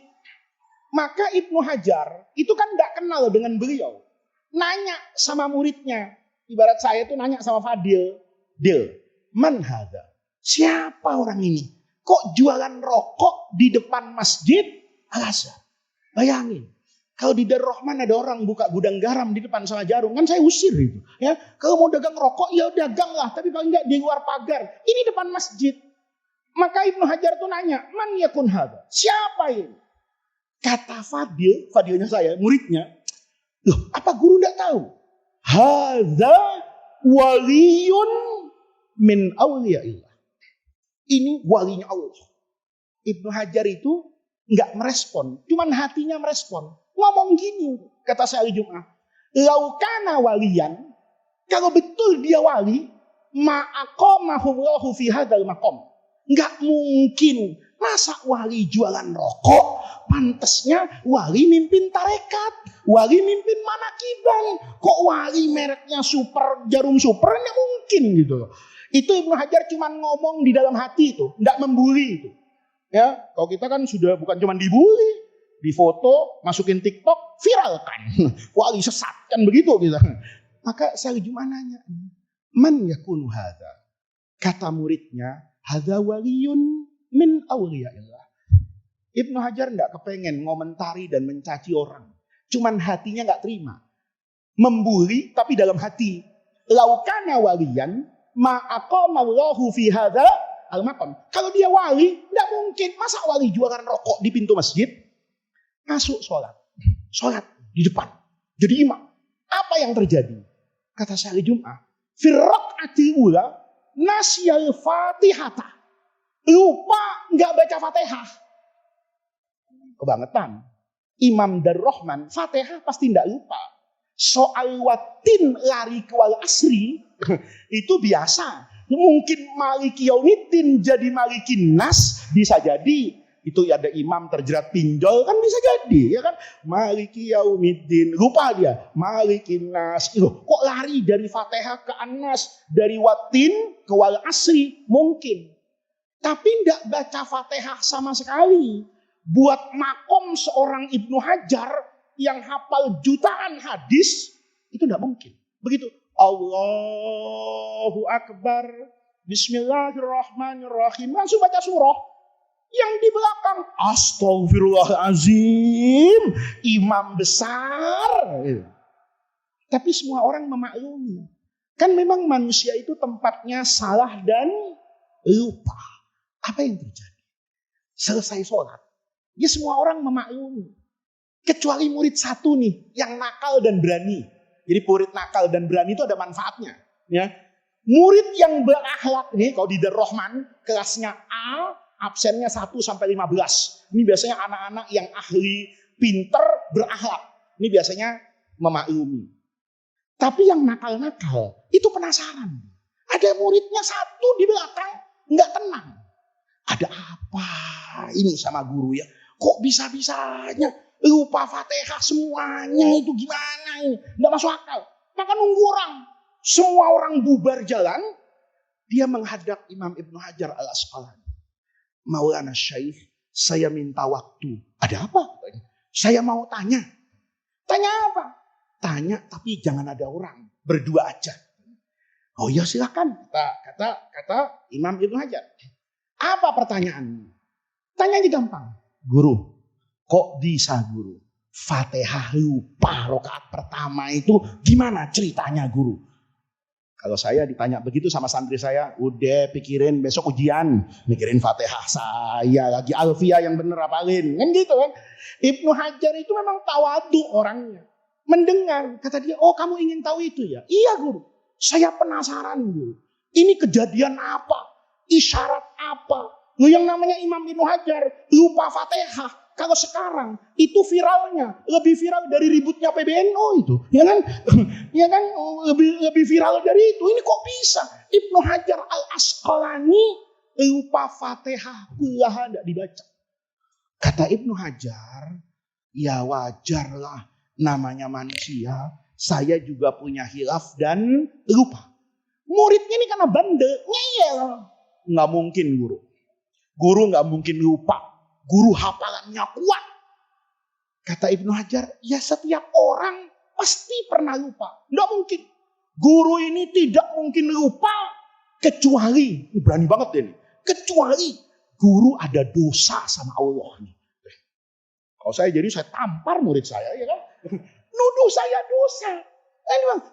Maka Ibnu Hajar itu kan gak kenal dengan beliau. Nanya sama muridnya. Ibarat saya itu nanya sama Fadil. Dil, man hadha? Siapa orang ini? Kok jualan rokok di depan Masjid Al-Azhar? Bayangin. Kalau di Darul Rahman ada orang buka gudang garam di depan sama jarum, kan saya usir itu. Ya, kalau mau dagang rokok ya daganglah, tapi paling enggak di luar pagar. Ini depan masjid. Maka Ibnu Hajar tuh nanya, man yakun hadha? Siapa ini? Kata Fadil, Fadilnya saya, muridnya, loh, apa guru enggak tahu? Hadza waliyun min awliyaillah. Ini walinya Allah. Ibnu Hajar itu enggak merespon, cuman hatinya merespon. Ngomong gini, kata saya Jum'ah. Laukana waliyan, kalau betul dia wali, ma'aqamahullahu fi hadzal maqam. Enggak mungkin. Masa wali jualan rokok? Pantasnya wali mimpin tarekat. Wali mimpin manakiban. Kok wali mereknya super, jarum super? Enggak mungkin gitu. Itu Ibnu Hajar cuma ngomong di dalam hati itu. Enggak membuli itu. Ya, kalau kita kan sudah bukan cuma dibully. Difoto, masukin TikTok, viralkan. Wali sesat, kan begitu gitu. Maka saya cuma nanya, man yakunu hadha? Kata muridnya, hadha waliyun min awliyaillah. Ibnu Hajar enggak kepengen ngomentari dan mencaci orang. Cuman hatinya enggak terima. Membuli tapi dalam hati. Laukana waliyan ma'aqamallahu fi hadha al-maqam. Kalau dia wali, enggak mungkin. Masa wali jualan rokok di pintu masjid? Masuk sholat. Sholat di depan. Jadi imam. Apa yang terjadi? Kata Syekh Jum'ah. Firraq'atil ula nasyal fatihata. Lupa nggak baca fatihah. Kebangetan. Imam Darul Rahman, fatihah pasti nggak lupa. Soal watin lari ke wal asri, itu biasa. Mungkin maliki yaumiddin jadi maliki nas, bisa jadi. Itu ada imam terjerat pinjol kan bisa jadi ya kan, maliki yaumiddin lupa dia maliki nas. Kok lari dari Fatihah ke An-Nas, dari watin ke wal asri? Mungkin, tapi tidak baca Fatihah sama sekali. Buat makom seorang Ibnu Hajar yang hafal jutaan hadis itu tidak mungkin. Begitu Allahu Akbar, Bismillahirrahmanirrahim, langsung baca surah. Yang di belakang, astagfirullahaladzim, imam besar. Tapi semua orang memaklumi. Kan memang manusia itu tempatnya salah dan lupa. Apa yang terjadi? Selesai sholat, ya semua orang memaklumi. Kecuali murid satu nih, yang nakal dan berani. Jadi murid nakal dan berani itu ada manfaatnya. Ya. Murid yang berakhlak nih, kalau di Darul Rahman, kelasnya A, absennya 1 sampai 15. Ini biasanya anak-anak yang ahli, pinter, berakhlak. Ini biasanya memaklumi. Tapi yang nakal-nakal itu penasaran. Ada muridnya satu di belakang, nggak tenang. Ada apa ini sama guru ya? Kok bisa-bisanya lupa Fatihah semuanya, itu gimana ini? Nggak masuk akal. Maka nunggu orang. Semua orang bubar jalan. Dia menghadap Imam Ibnu Hajar al-Asqalani. Maulana Syekh, saya minta waktu. Ada apa? Saya mau tanya. Tanya apa? Tanya tapi jangan ada orang. Berdua aja. Oh ya silakan. Kata Imam Ibnu Hajar. Apa pertanyaannya? Tanya aja gampang. Guru, kok bisa guru? Fatihah lupa rakaat pertama itu gimana ceritanya guru? Kalau saya ditanya begitu sama santri saya, udah pikirin besok ujian, mikirin Fatihah saya lagi alfiah yang bener apalin, kan gitu kan? Ibnu Hajar itu memang tawadu orangnya. Mendengar, kata dia, oh kamu ingin tahu itu ya? Iya guru, saya penasaran guru. Ini kejadian apa? Isyarat apa? Loh, yang namanya Imam Ibnu Hajar lupa Fatihah. Kalau sekarang itu viralnya lebih viral dari ributnya PBNU itu, ya kan? Ya kan lebih viral dari itu. Ini kok bisa? Ibnu Hajar al-Asqalani lupa Fatihah kullaha tidak dibaca. Kata Ibnu Hajar, ya wajarlah namanya manusia. Saya juga punya hilaf dan lupa. Muridnya ini karena bandel, ngeyel. Nggak mungkin guru. Guru nggak mungkin lupa. Guru hafalannya kuat. Kata Ibnu Hajar, ya setiap orang pasti pernah lupa. Nggak mungkin. Guru ini tidak mungkin lupa. Kecuali, ini berani banget ini. Kecuali guru ada dosa sama Allah. Kalau saya jadi saya tampar murid saya, ya kan? Nuduh saya dosa.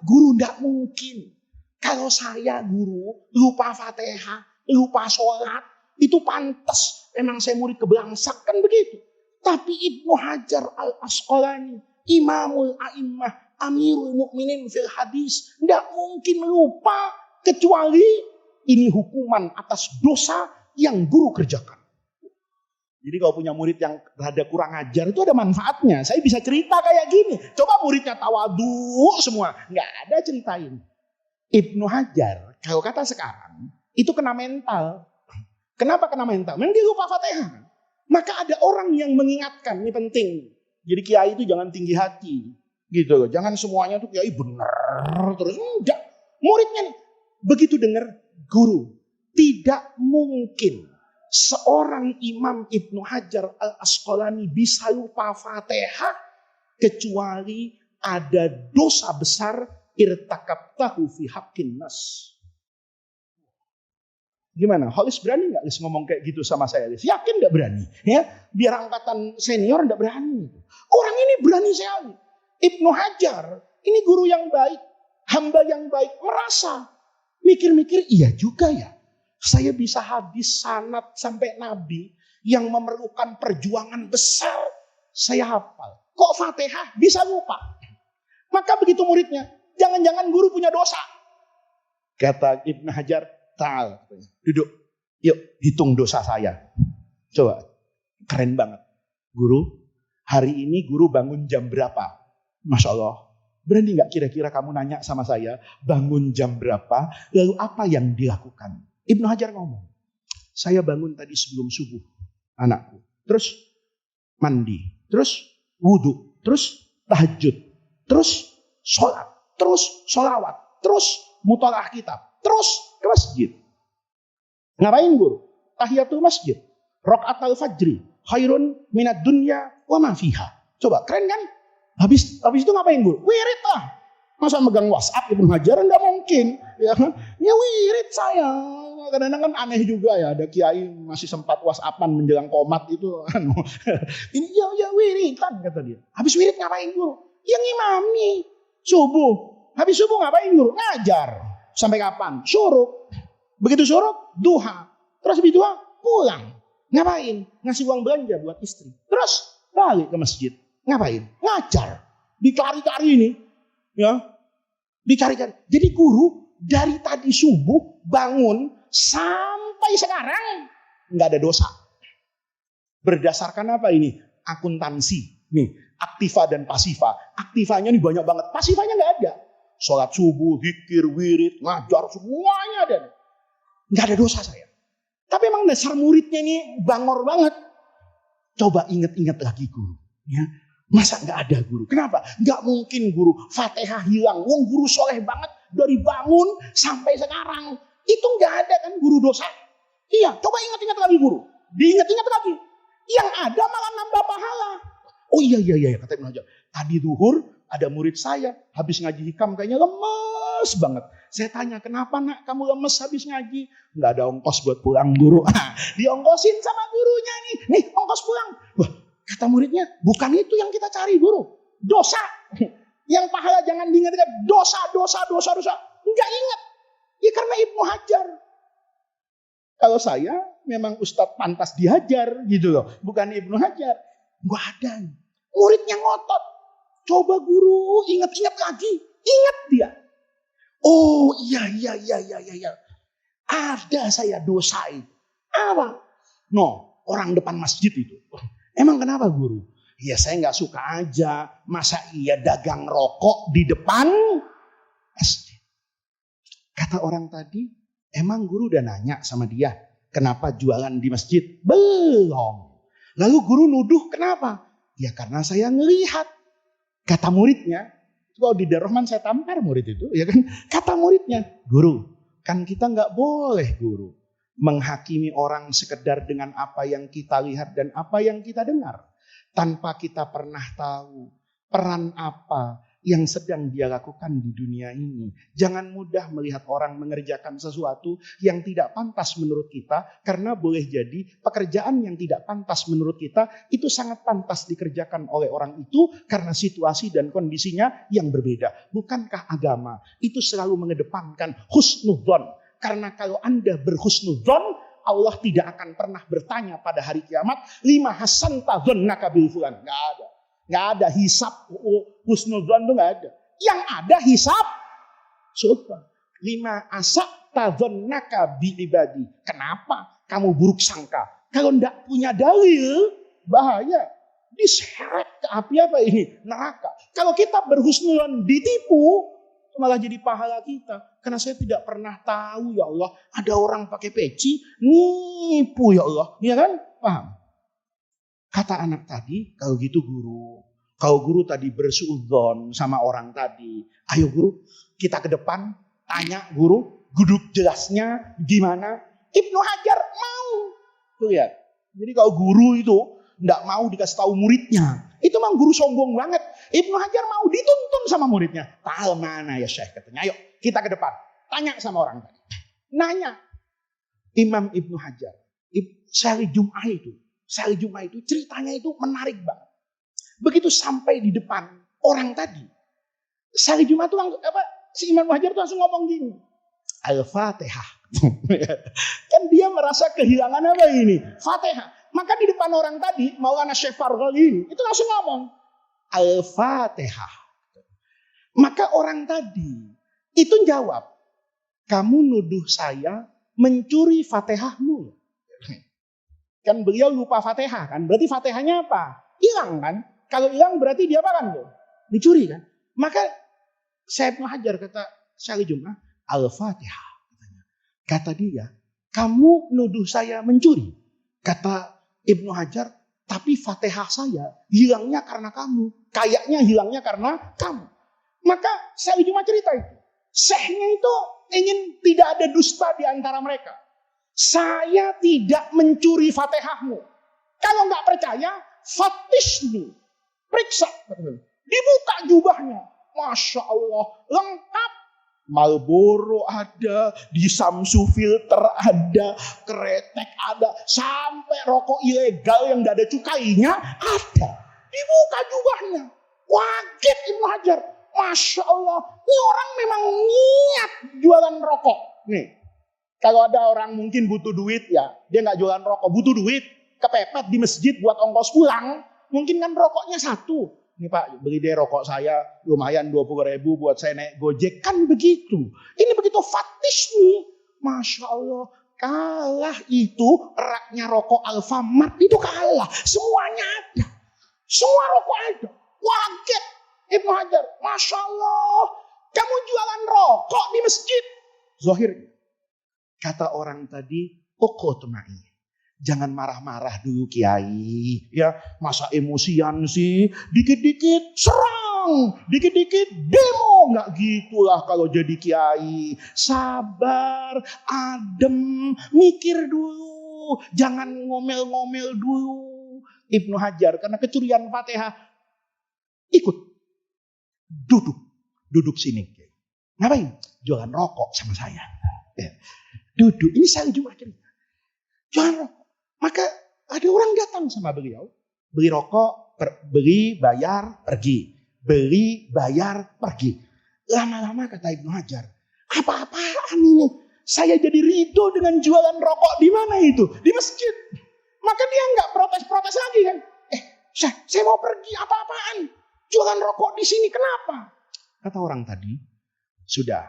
Guru nggak mungkin. Kalau saya guru lupa Fatihah, lupa sholat, itu pantas. Emang saya murid kebelangsak kan begitu. Tapi Ibnu Hajar al-Asqalani, Imamul A'immah, Amirul Mukminin fil hadis, tidak mungkin lupa kecuali ini hukuman atas dosa yang guru kerjakan. Jadi kalau punya murid yang rada kurang ajar itu ada manfaatnya. Saya bisa cerita kayak gini. Coba muridnya tawadu semua, nggak ada ceritain. Ibnu Hajar, kalau kata sekarang, itu kena mental. Kenapa kena mental? Memang dia lupa Fatihah. Maka ada orang yang mengingatkan, ini penting. Jadi kiai itu jangan tinggi hati. Gitu loh. Jangan semuanya tuh kiai benar terus. Enggak. Muridnya nih. Begitu dengar guru. Tidak mungkin seorang Imam Ibnu Hajar al-Asqalani bisa lupa Fatihah. Kecuali ada dosa besar irtakabtahu fi haqqin nas. Gimana? Holis berani nggak Lis ngomong kayak gitu sama saya? Lis yakin nggak berani? Ya, biar angkatan senior nggak berani. Orang ini berani sekali. Ibnu Hajar, ini guru yang baik, hamba yang baik, merasa mikir-mikir, iya juga ya. Saya bisa hadis sanad sampai Nabi yang memerlukan perjuangan besar, saya hafal. Kok Fatihah bisa lupa? Maka begitu muridnya, jangan-jangan guru punya dosa. Kata Ibnu Hajar, Ta'al, duduk, yuk hitung dosa saya. Coba, keren banget. Guru, hari ini guru bangun jam berapa? Masya Allah, berani gak kira-kira kamu nanya sama saya, bangun jam berapa, lalu apa yang dilakukan? Ibnu Hajar ngomong, saya bangun tadi sebelum subuh, anakku. Terus mandi, terus wudhu, terus tahajud, terus sholat, terus sholawat, terus mutalaah kitab, terus ke masjid. Ngapain guru? Tahiyatul masjid. Rakaat al-fajri. Khairun minad dunya wa ma fiha. Coba, keren kan? Habis itu ngapain guru? Wirid lah. Masa megang WhatsApp Ibnu Hajar? Enggak mungkin. Ya wirid saya. Kadang-kadang kan aneh juga ya. Ada kiai masih sempat WhatsAppan menjelang qomat itu. Ini ya wiridan kata dia. Habis wirid ngapain guru? Yang ngimami. Subuh. Habis subuh ngapain guru? Ngajar. Sampai kapan? Syuruk. Begitu syuruk, duha. Terus habis duha, pulang. Ngapain? Ngasih uang belanja buat istri. Terus balik ke masjid. Ngapain? Ngajar. Dicari-cari ini. Ya. Dicari-cari. Jadi guru dari tadi subuh bangun sampai sekarang nggak ada dosa. Berdasarkan apa ini? Akuntansi. Nih, aktiva dan pasifa. Aktivanya nih banyak banget. Pasifanya nggak ada. Sholat subuh, zikir, wirid, ngajar, semuanya ada. Nggak ada dosa saya. Tapi emang dasar muridnya ini bangor banget. Coba ingat-ingat lagi guru. Ya. Masa nggak ada guru? Kenapa? Nggak mungkin guru. Fatihah hilang. Wong guru soleh banget. Dari bangun sampai sekarang. Itu nggak ada kan guru dosa. Iya, coba ingat-ingat lagi guru. Diingat-ingat lagi. Yang ada malah nambah pahala. Oh iya, kata Ibnu Hajar. Tadi duhur ada murid saya. Habis ngaji hikam kayaknya lemes banget. Saya tanya, kenapa nak kamu lemes habis ngaji? Nggak ada ongkos buat pulang guru. Diongkosin sama gurunya nih. Nih ongkos pulang. Wah, kata muridnya, bukan itu yang kita cari guru. Dosa. Yang pahala jangan diingat-ingat. Dosa. Nggak ingat. Ya karena Ibnu Hajar. Kalau saya memang Ustadz pantas dihajar gitu loh. Bukan Ibnu Hajar. Nggak ada. Muridnya ngotot. Coba guru ingat-ingat lagi. Ingat dia. Oh iya. Ada saya dosa itu. Apa? No, orang depan masjid itu. Emang kenapa guru? Ya saya nggak suka aja. Masa iya dagang rokok di depan masjid? Kata orang tadi, emang guru udah nanya sama dia, kenapa jualan di masjid? Belum. Lalu guru nuduh kenapa? Ya karena saya ngelihat. Kata muridnya, kalau di Darul Rahman saya tampar murid itu, ya kan? Kata muridnya, guru, kan kita nggak boleh guru menghakimi orang sekedar dengan apa yang kita lihat dan apa yang kita dengar, tanpa kita pernah tahu peran apa yang sedang dia lakukan di dunia ini. Jangan mudah melihat orang mengerjakan sesuatu yang tidak pantas menurut kita, karena boleh jadi pekerjaan yang tidak pantas menurut kita itu sangat pantas dikerjakan oleh orang itu karena situasi dan kondisinya yang berbeda. Bukankah agama itu selalu mengedepankan husnudzon? Karena kalau Anda berhusnudzon, Allah tidak akan pernah bertanya pada hari kiamat, lima hasanta dzannaka bil fulan. Enggak ada. Nggak ada hisab husnudzon itu nggak ada. Yang ada hisab surga. Lima asak tadzonnaka bi ibadi. Kenapa kamu buruk sangka? Kalau nggak punya dalil, bahaya. Diseret ke api apa ini? Neraka. Kalau kita berhusnudzon ditipu, malah jadi pahala kita. Karena saya tidak pernah tahu, ya Allah, ada orang pakai peci nipu, ya Allah. Iya kan? Paham? Kata anak tadi, kalau gitu guru. Kalau guru tadi bersuudzon sama orang tadi. Ayo guru, kita ke depan. Tanya guru, duduk jelasnya gimana. Ibnu Hajar mau. Tuh lihat. Jadi kalau guru itu tidak mau dikasih tahu muridnya. Itu memang guru sombong banget. Ibnu Hajar mau dituntun sama muridnya. Tahu mana ya Syekh katanya. Ayo kita ke depan. Tanya sama orang tadi. Nanya. Imam Ibnu Hajar. Sehari Jum'ah itu. Sehari Jumat itu ceritanya itu menarik banget. Begitu sampai di depan orang tadi, sehari Jumat itu langsung si Imam Hajar itu langsung ngomong gini, Al-Fatihah. Kan dia merasa kehilangan apa ini? Fatihah. Maka di depan orang tadi, Maulana Syekh Farghali ini, itu langsung ngomong Al-Fatihah. Maka orang tadi itu jawab, kamu nuduh saya mencuri Fatihahmu. Kan beliau lupa Fatihah kan. Berarti Fatihahnya apa? Hilang kan. Kalau hilang berarti dia apa kan? Dicuri kan. Maka Syekh Ibnu Hajar kata Syekh Jum'ah, Al-Fatihah. Kata dia, kamu nuduh saya mencuri. Kata Ibnu Hajar, tapi Fatihah saya hilangnya karena kamu. Kayaknya hilangnya karena kamu. Maka Syekh Jum'ah cerita itu. Syekhnya itu ingin tidak ada dusta di antara mereka. Saya tidak mencuri Fatihahmu. Kalau nggak percaya, fatishni. Periksa. Dibuka jubahnya. Masya Allah. Lengkap. Marlboro ada. Di Samsu filter ada. Kretek ada. Sampai rokok ilegal yang nggak ada cukainya ada. Dibuka jubahnya. Kaget Ibnu Hajar. Masya Allah. Ini orang memang niat jualan rokok. Nih. Kalau ada orang mungkin butuh duit ya, dia nggak jualan rokok, butuh duit, kepepet di masjid buat ongkos pulang, mungkin kan rokoknya satu. Ini Pak, beli deh rokok saya, lumayan 20.000 buat saya naik Gojek, kan begitu. Ini begitu fatish nih, Masya Allah, kalah itu raknya rokok Alfamart itu kalah, semuanya ada, semua rokok ada. Kaget Ibnu Hajar, Masya Allah, kamu jualan rokok di masjid, zahirnya. Kata orang tadi, uqutmai. Jangan marah-marah dulu Kiai. Ya, masa emosian sih? Dikit-dikit serang, dikit-dikit demo. Nggak gitulah kalau jadi Kiai. Sabar, adem, mikir dulu. Jangan ngomel-ngomel dulu. Ibnu Hajar karena kecurian Fatihah ikut duduk sini. Ngapain? Jualan rokok sama saya. Ya. Duduk, ini saya juga cerita. Jualan rokok. Maka ada orang datang sama beliau. Beli rokok, beli, bayar, pergi. Beli, bayar, pergi. Lama-lama kata Ibnu Hajar, apa-apaan ini? Saya jadi ridho dengan jualan rokok di mana itu? Di masjid. Maka dia nggak protes-protes lagi kan. Saya mau pergi, apa-apaan? Jualan rokok di sini, kenapa? Kata orang tadi, sudah.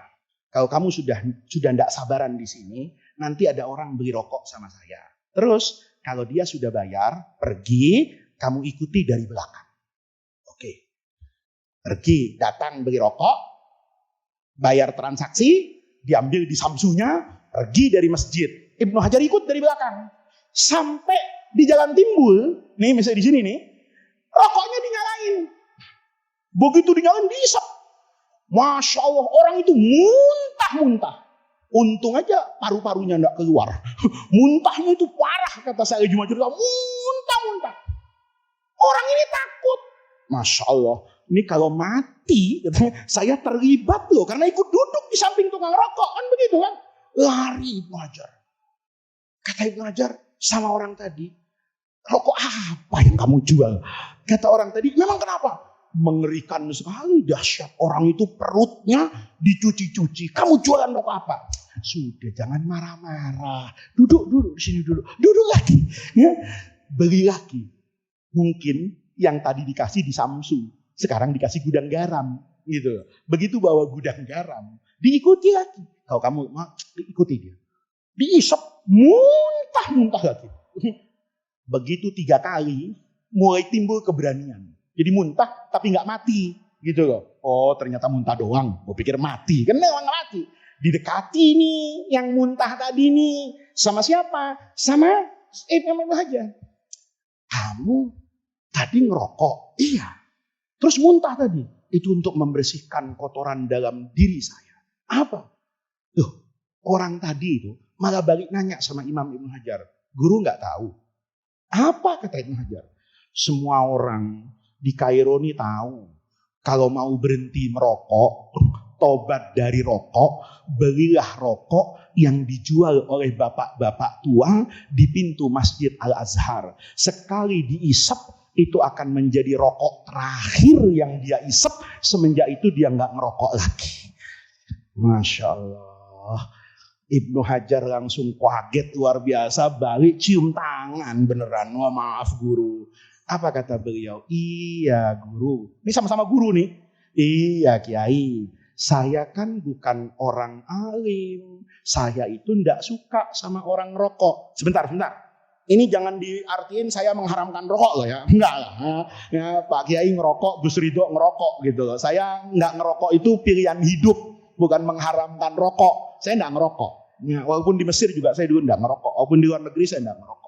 Kalau kamu sudah tidak sabaran di sini, nanti ada orang beli rokok sama saya. Terus kalau dia sudah bayar, pergi, kamu ikuti dari belakang. Oke. Pergi, datang beli rokok, bayar transaksi, diambil di samsunya, pergi dari masjid. Ibnu Hajar ikut dari belakang. Sampai di Jalan Timbul, nih misalnya di sini nih, rokoknya dinyalain. Begitu dinyalain diisap. Masya Allah, orang itu muntah-muntah. Untung aja paru-parunya enggak keluar. Muntahnya itu parah, kata saya cuma cerita. Muntah-muntah. Orang ini takut. Masya Allah, ini kalau mati, saya terlibat loh. Karena ikut duduk di samping tukang rokok. Kan begitu kan. Lari Ibnu Hajar. Kata Ibnu Hajar sama orang tadi, rokok apa yang kamu jual? Kata orang tadi, memang kenapa? Mengerikan sekali, dahsyat. Orang itu perutnya dicuci-cuci. Kamu jualan rokok apa? Sudah, jangan marah-marah. Duduk di sini dulu. Duduk lagi. Ya. Beli lagi. Mungkin yang tadi dikasih di Samsu, sekarang dikasih gudang garam. Gitu. Begitu bawa gudang garam, diikuti lagi. Kalau kamu mau, ikuti dia. Diisap, muntah-muntah lagi. Begitu 3 kali, mulai timbul keberanian. Jadi muntah tapi nggak mati gitu loh. Oh ternyata muntah doang. Gue pikir mati. Kan memang mati. Didekati nih yang muntah tadi nih. Sama siapa? Sama Ibnu Hajar. Kamu tadi ngerokok? Iya. Terus muntah tadi. Itu untuk membersihkan kotoran dalam diri saya. Apa? Loh, orang tadi itu malah balik nanya sama Imam Ibnu Hajar. Guru nggak tahu. Apa kata Ibnu Hajar? Semua orang di Kairo ini tahu, kalau mau berhenti merokok, tobat dari rokok, belilah rokok yang dijual oleh bapak-bapak tua di pintu Masjid Al-Azhar. Sekali diisap, itu akan menjadi rokok terakhir yang dia isap, semenjak itu dia nggak ngerokok lagi. Masya Allah. Ibnu Hajar langsung kaget luar biasa, balik cium tangan beneran. Wah, maaf guru. Apa kata beliau? Iya guru. Ini sama-sama guru nih. Iya Kiai. Saya kan bukan orang alim. Saya itu tidak suka sama orang rokok. Sebentar. Ini jangan diartiin saya mengharamkan rokok loh ya. Enggak lah. Ya, Pak Kiai ngerokok, Gus Ridho ngerokok gitu loh. Saya nggak ngerokok itu pilihan hidup. Bukan mengharamkan rokok. Saya nggak ngerokok. Ya, walaupun di Mesir juga saya dulu nggak ngerokok. Walaupun di luar negeri saya nggak ngerokok.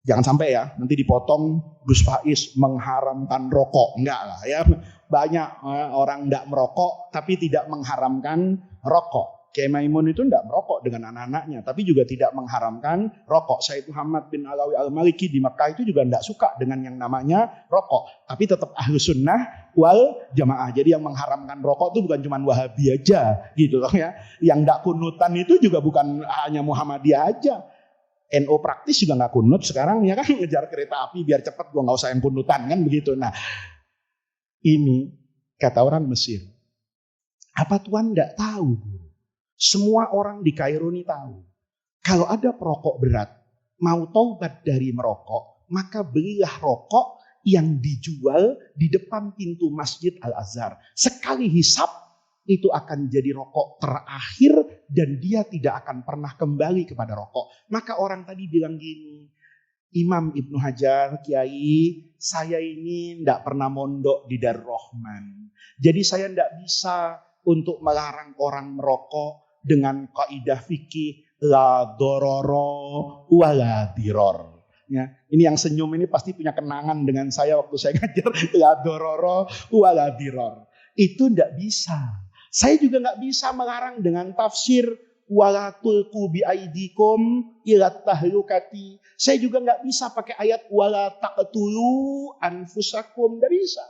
Jangan sampai ya, nanti dipotong Gus Faiz mengharamkan rokok. Enggak lah ya. Banyak orang enggak merokok tapi tidak mengharamkan rokok. Kiai Maimun itu enggak merokok dengan anak-anaknya, tapi juga tidak mengharamkan rokok. Said Muhammad bin Alawi Al-Maliki di Mekah itu juga enggak suka dengan yang namanya rokok. Tapi tetap Ahlus Sunnah wal Jamaah. Jadi yang mengharamkan rokok itu bukan cuma Wahabi aja gitu loh ya. Yang enggak kunutan itu juga bukan hanya Muhammadiyah aja. NO praktis juga nggak kunut sekarang ya kan, ngejar kereta api biar cepat, gue nggak usah yang kunutan kan begitu. Nah ini kata orang Mesir, apa Tuhan nggak tahu? Semua orang di Kairo ini tahu. Kalau ada perokok berat mau taubat dari merokok, maka belilah rokok yang dijual di depan pintu Masjid Al-Azhar. Sekali hisap itu akan jadi rokok terakhir dan dia tidak akan pernah kembali kepada rokok. Maka orang tadi bilang gini, Imam Ibnu Hajar, Kiai, saya ini tidak pernah mondok di Darul Rahman. Jadi saya tidak bisa untuk melarang orang merokok dengan kaidah fikih La dororo wala diror. Ya, ini yang senyum ini pasti punya kenangan dengan saya waktu saya ngajar la dororo wala diror. Itu tidak bisa. Saya juga nggak bisa melarang dengan tafsir wala tulqu bi aidikum ila tahlukati. Saya juga nggak bisa pakai ayat wala taqtulu anfusakum, nggak bisa.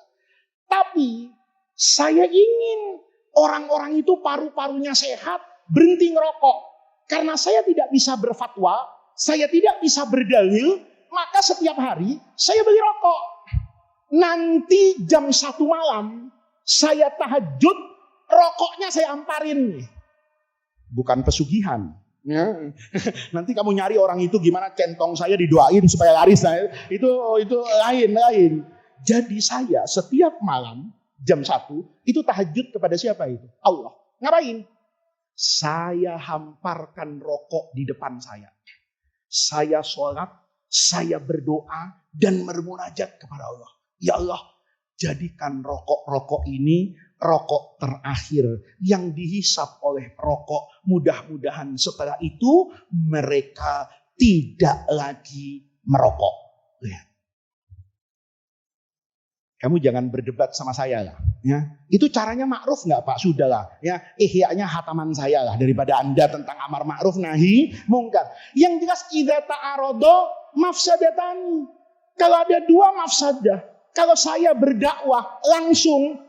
Tapi saya ingin orang-orang itu paru-parunya sehat, berhenti ngerokok. Karena saya tidak bisa berfatwa, saya tidak bisa berdalil, maka setiap hari saya beli rokok. Nanti jam 1 malam saya tahajud, rokoknya saya amparin. Bukan pesugihan. Ya. Nanti kamu nyari orang itu gimana centong saya didoain supaya laris. Nah, itu lain. Jadi saya setiap malam jam 1 itu tahajud kepada siapa itu? Allah. Ngapain? Saya hamparkan rokok di depan saya. Saya sholat, saya berdoa dan bermunajat kepada Allah. Ya Allah, jadikan rokok-rokok ini rokok terakhir yang dihisap oleh rokok. Mudah-mudahan setelah itu mereka tidak lagi merokok. Lihat. Kamu jangan berdebat sama saya lah. Ya. Itu caranya ma'ruf nggak Pak? Sudahlah. Ya, ihya'nya hataman saya lah daripada Anda tentang amar ma'ruf nahi mungkar. Yang jelas idza ta'arodo mafsadatani. Kalau ada dua mafsadah, kalau saya berdakwah langsung,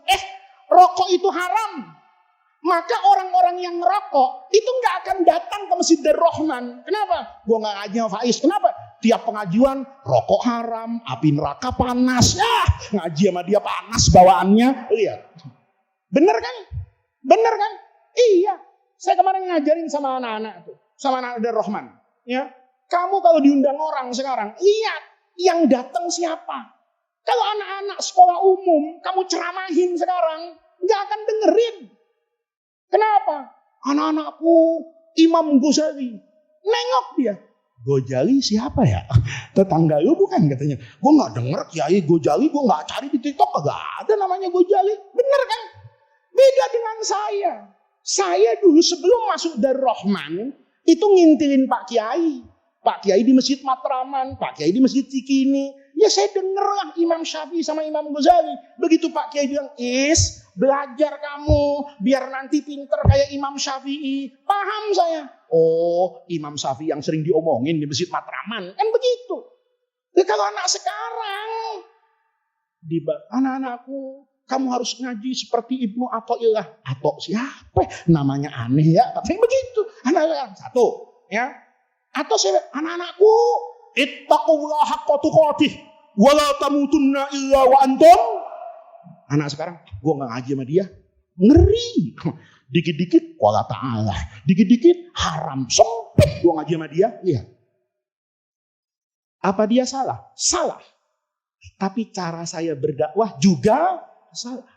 rokok itu haram, maka orang-orang yang ngerokok itu nggak akan datang ke Masjid Ar-Rahman. Kenapa? Gua nggak ngaji sama Faiz. Kenapa? Tiap pengajian rokok haram, api neraka panas. Ya, ngaji sama dia panas bawaannya. Lihat. Bener kan? Bener kan? Iya. Saya kemarin ngajarin sama anak-anak tuh, sama anak Ar-Rahman. Ya. Kamu kalau diundang orang sekarang, lihat yang datang siapa. Kalau anak-anak sekolah umum, kamu ceramahin sekarang, nggak akan dengerin. Kenapa? Anak-anakku Imam Ghazali. Nengok dia. Ghazali siapa ya? Tetangga lu bukan katanya. Gue nggak denger Kiai Ghazali, gue nggak cari di TikTok, nggak ada namanya Ghazali. Bener kan? Beda dengan saya. Saya dulu sebelum masuk Dar-Rahman, itu ngintilin Pak Kiai. Pak Kiai di Masjid Matraman, Pak Kiai di Masjid Cikini. Ya saya dengerlah Imam Syafi'i sama Imam Ghazali. Begitu Pak Kiai bilang, belajar kamu biar nanti pinter kayak Imam Syafi'i. Paham saya. Oh, Imam Syafi'i yang sering diomongin di Masjid Matraman. Kan begitu. Ya, kalau anak sekarang, anak-anakku, kamu harus ngaji seperti Ibnu Athaillah. Atau siapa? Namanya aneh ya. Katanya begitu. Anak-anak satu. Ya. Atau anak-anakku, ittaqullaha haqqa tuqatih wa la tamutunna illa wa antum. Anak sekarang, gue gak ngaji sama dia, ngeri. Dikit-dikit qala ta'ala, dikit-dikit haram, sempit gue ngaji sama dia. Lihat. Apa dia salah? Salah. Tapi cara saya berdakwah juga salah.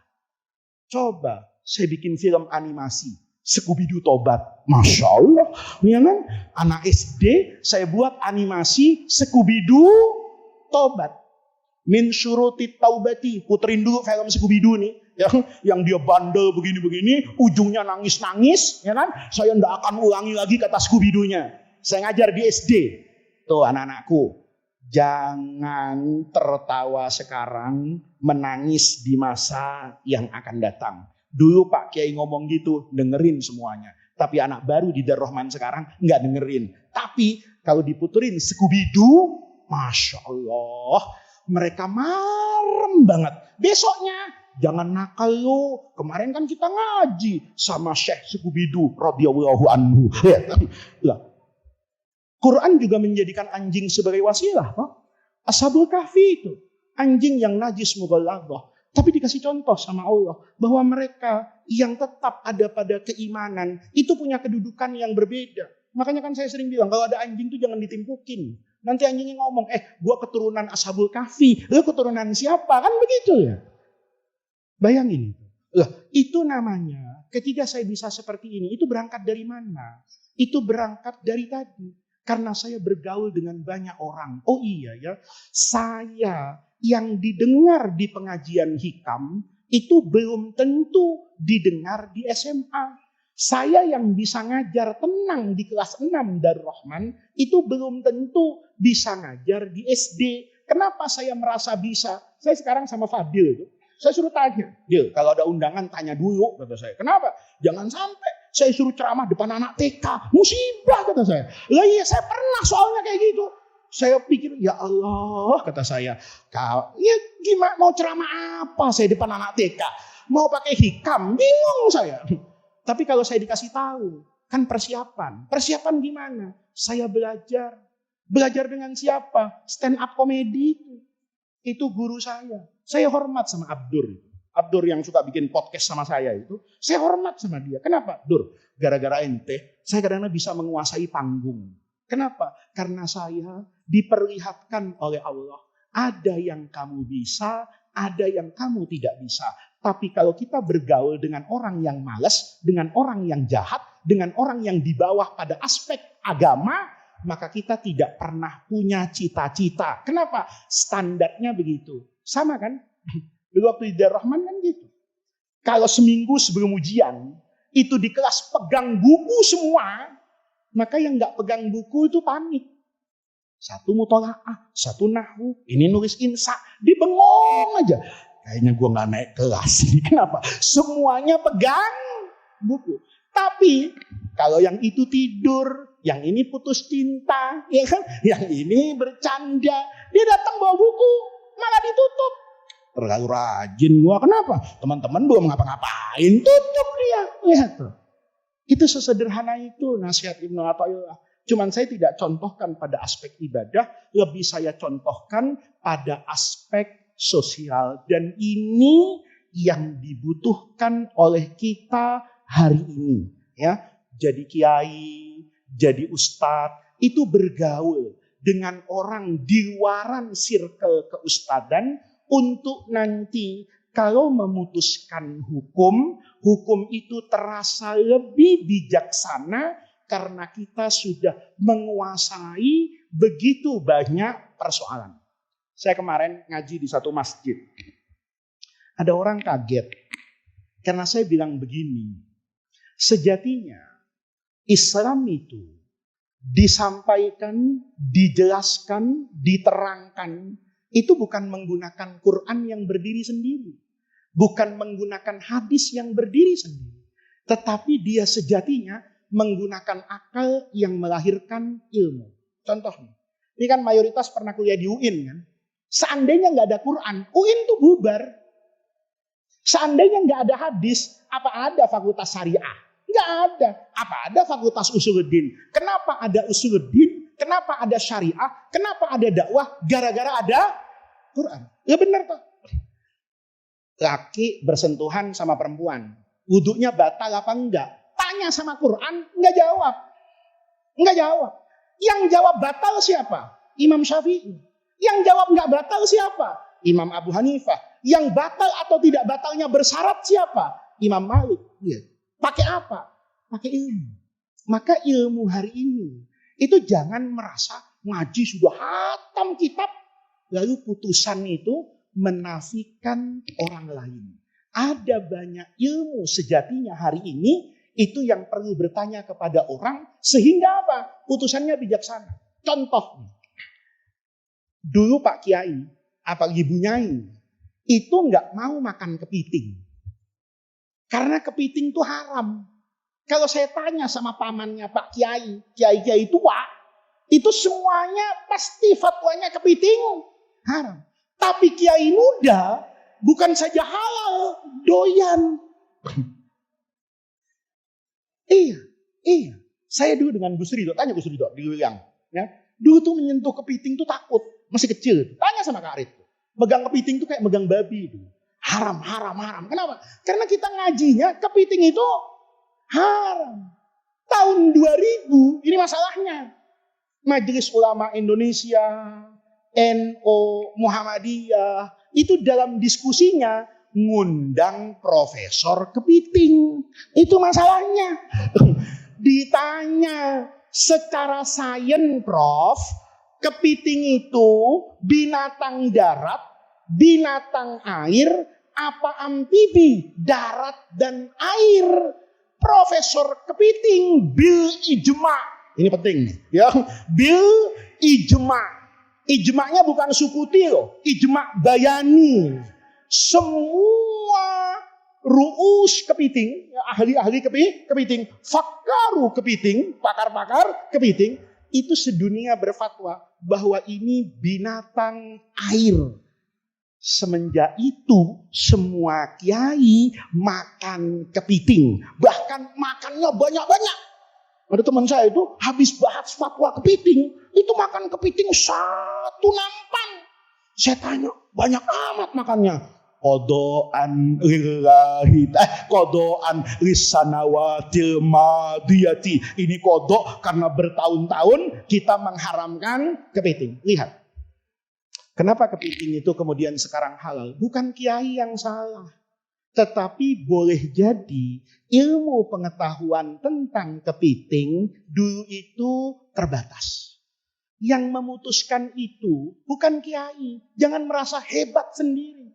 Coba saya bikin film animasi Scooby-Doo Tobat. Masya Allah. Ya kan? Anak SD saya buat animasi Scooby-Doo Tobat. Min syuruti taubati. Puterin dulu film Scooby-Doo nih. Yang dia bandel begini-begini. Ujungnya nangis-nangis. Ya kan? Saya tidak akan ulangi lagi kata Scooby-Doo-nya. Saya ngajar di SD. Tuh anak-anakku. Jangan tertawa sekarang. Menangis di masa yang akan datang. Dulu Pak Kiai ngomong gitu, dengerin semuanya. Tapi anak baru di Dar-Rahman sekarang nggak dengerin. Tapi kalau diputerin Scooby-Doo, Masya Allah, mereka marem banget. Besoknya, jangan nakal lu. Kemarin kan kita ngaji sama Syekh Scooby-Doo radhiyallahu anhu. Quran juga menjadikan anjing sebagai wasilah. Ashabul Kahfi itu, anjing yang najis mughalladhah. Tapi dikasih contoh sama Allah bahwa mereka yang tetap ada pada keimanan itu punya kedudukan yang berbeda. Makanya kan saya sering bilang kalau ada anjing itu jangan ditimpukin. Nanti anjingnya ngomong, gua keturunan Ashabul Kahfi, lu keturunan siapa? Kan begitu ya. Bayangin. Itu namanya ketika saya bisa seperti ini, itu berangkat dari mana? Itu berangkat dari tadi. Karena saya bergaul dengan banyak orang. Oh iya ya, saya yang didengar di pengajian hikam itu belum tentu didengar di SMA. Saya yang bisa ngajar tenang di kelas 6 Darul Rahman, itu belum tentu bisa ngajar di SD. Kenapa saya merasa bisa? Saya sekarang sama Fadil itu, saya suruh tanya, Dil, kalau ada undangan tanya dulu, kata saya. Kenapa? Jangan sampai saya suruh ceramah depan anak TK, musibah, kata saya. Lah iya, saya pernah soalnya kayak gitu. Saya pikir, ya Allah, kata saya, ya gimana mau ceramah apa saya depan anak TK? Mau pakai hikam, bingung saya. Tapi kalau saya dikasih tahu, kan persiapan. Persiapan gimana? Saya belajar. Belajar dengan siapa? Stand up comedy itu. Itu guru saya. Saya hormat sama Abdur. Abdur yang suka bikin podcast sama saya itu. Saya hormat sama dia. Kenapa? Dur, gara-gara ente, saya kadang-kadang bisa menguasai panggung. Kenapa? Karena saya diperlihatkan oleh Allah. Ada yang kamu bisa, ada yang kamu tidak bisa. Tapi kalau kita bergaul dengan orang yang malas, dengan orang yang jahat, dengan orang yang di bawah pada aspek agama, maka kita tidak pernah punya cita-cita. Kenapa? Standarnya begitu. Sama kan? Dulu waktu di Darul Rahman kan gitu. Kalau seminggu sebelum ujian, itu di kelas pegang buku semua, maka yang nggak pegang buku itu panik. Satu mutolaah, satu nahwu, ini nulis insa, dibengong aja. Kayaknya gue nggak naik kelas nih. Kenapa? Semuanya pegang buku. Tapi kalau yang itu tidur, yang ini putus cinta, ya kan? Yang ini bercanda, dia datang bawa buku, malah ditutup. Terlalu rajin gue. Kenapa? Teman-teman belum ngapa-ngapain, tutup dia. Lihat tuh. Itu sesederhana itu nasihat Ibnu Athaillah. Cuman saya tidak contohkan pada aspek ibadah, lebih saya contohkan pada aspek sosial. Dan ini yang dibutuhkan oleh kita hari ini. Ya, jadi kiai, jadi ustadz, itu bergaul dengan orang di luaran circle keustadan untuk nanti kalau memutuskan hukum, hukum itu terasa lebih bijaksana karena kita sudah menguasai begitu banyak persoalan. Saya kemarin ngaji di satu masjid. Ada orang kaget. Karena saya bilang begini. Sejatinya Islam itu disampaikan, dijelaskan, diterangkan. Itu bukan menggunakan Quran yang berdiri sendiri. Bukan menggunakan hadis yang berdiri sendiri. Tetapi dia sejatinya menggunakan akal yang melahirkan ilmu. Contohnya. Ini kan mayoritas pernah kuliah di UIN kan. Seandainya nggak ada Quran, UIN tuh bubar. Seandainya nggak ada hadis, apa ada fakultas syariah? Nggak ada. Apa ada fakultas usuluddin? Kenapa ada usuluddin? Kenapa ada syariah? Kenapa ada dakwah? Gara-gara ada Quran. Ya benar toh. Laki bersentuhan sama perempuan, wudhunya batal apa enggak? Tanya sama Quran, nggak jawab. Nggak jawab. Yang jawab batal siapa? Imam Syafi'i. Yang jawab nggak batal siapa? Imam Abu Hanifah. Yang batal atau tidak batalnya bersyarat siapa? Imam Malik. Ya. Pakai apa? Pakai ilmu. Maka ilmu hari ini itu jangan merasa ngaji sudah hatam kitab, lalu putusan itu menafikan orang lain. Ada banyak ilmu sejatinya hari ini itu yang perlu bertanya kepada orang sehingga apa? Putusannya bijaksana. Contoh. Dulu Pak Kiai, apalagi Bu Nyai, itu nggak mau makan kepiting. Karena kepiting itu haram. Kalau saya tanya sama pamannya Pak Kiai, Kiai tua, itu semuanya pasti fatwanya kepiting haram. Tapi Kiai muda bukan saja halal, doyan. Iya. Saya dulu dengan Gus Ridho, tanya Gus Ridho di Wilayang, ya. Dulu tuh menyentuh kepiting tuh takut, masih kecil. Tanya sama Kak Arit. Megang kepiting tuh kayak megang babi itu. Haram. Kenapa? Karena kita ngajinya kepiting itu haram. Tahun 2000, ini masalahnya. Majelis Ulama Indonesia, NU, Muhammadiyah, itu dalam diskusinya ngundang profesor kepiting. Itu masalahnya. Ditanya secara sains, Prof, kepiting itu binatang darat, binatang air, apa amfibi, darat dan air? Prof Profesor kepiting bil ijma. Ini penting nih, ya. Bil ijma. Ijma'nya bukan sukuti loh, ijma bayani. Semua ru'us kepiting, ahli-ahli kepiting, fakaru kepiting, pakar-pakar kepiting, itu sedunia berfatwa bahwa ini binatang air. Semenjak itu semua kiai makan kepiting, bahkan makannya banyak-banyak. Ada teman saya itu habis bahas fatwa kepiting, itu makan kepiting satu nampan. Saya tanya, banyak amat makannya. Kodoan lillahi, kodoan lisanawatil madiyati. Ini kodok karena bertahun-tahun kita mengharamkan kepiting. Lihat, kenapa kepiting itu kemudian sekarang halal? Bukan kiai yang salah, tetapi boleh jadi ilmu pengetahuan tentang kepiting dulu itu terbatas. Yang memutuskan itu bukan kiai. Jangan merasa hebat sendiri.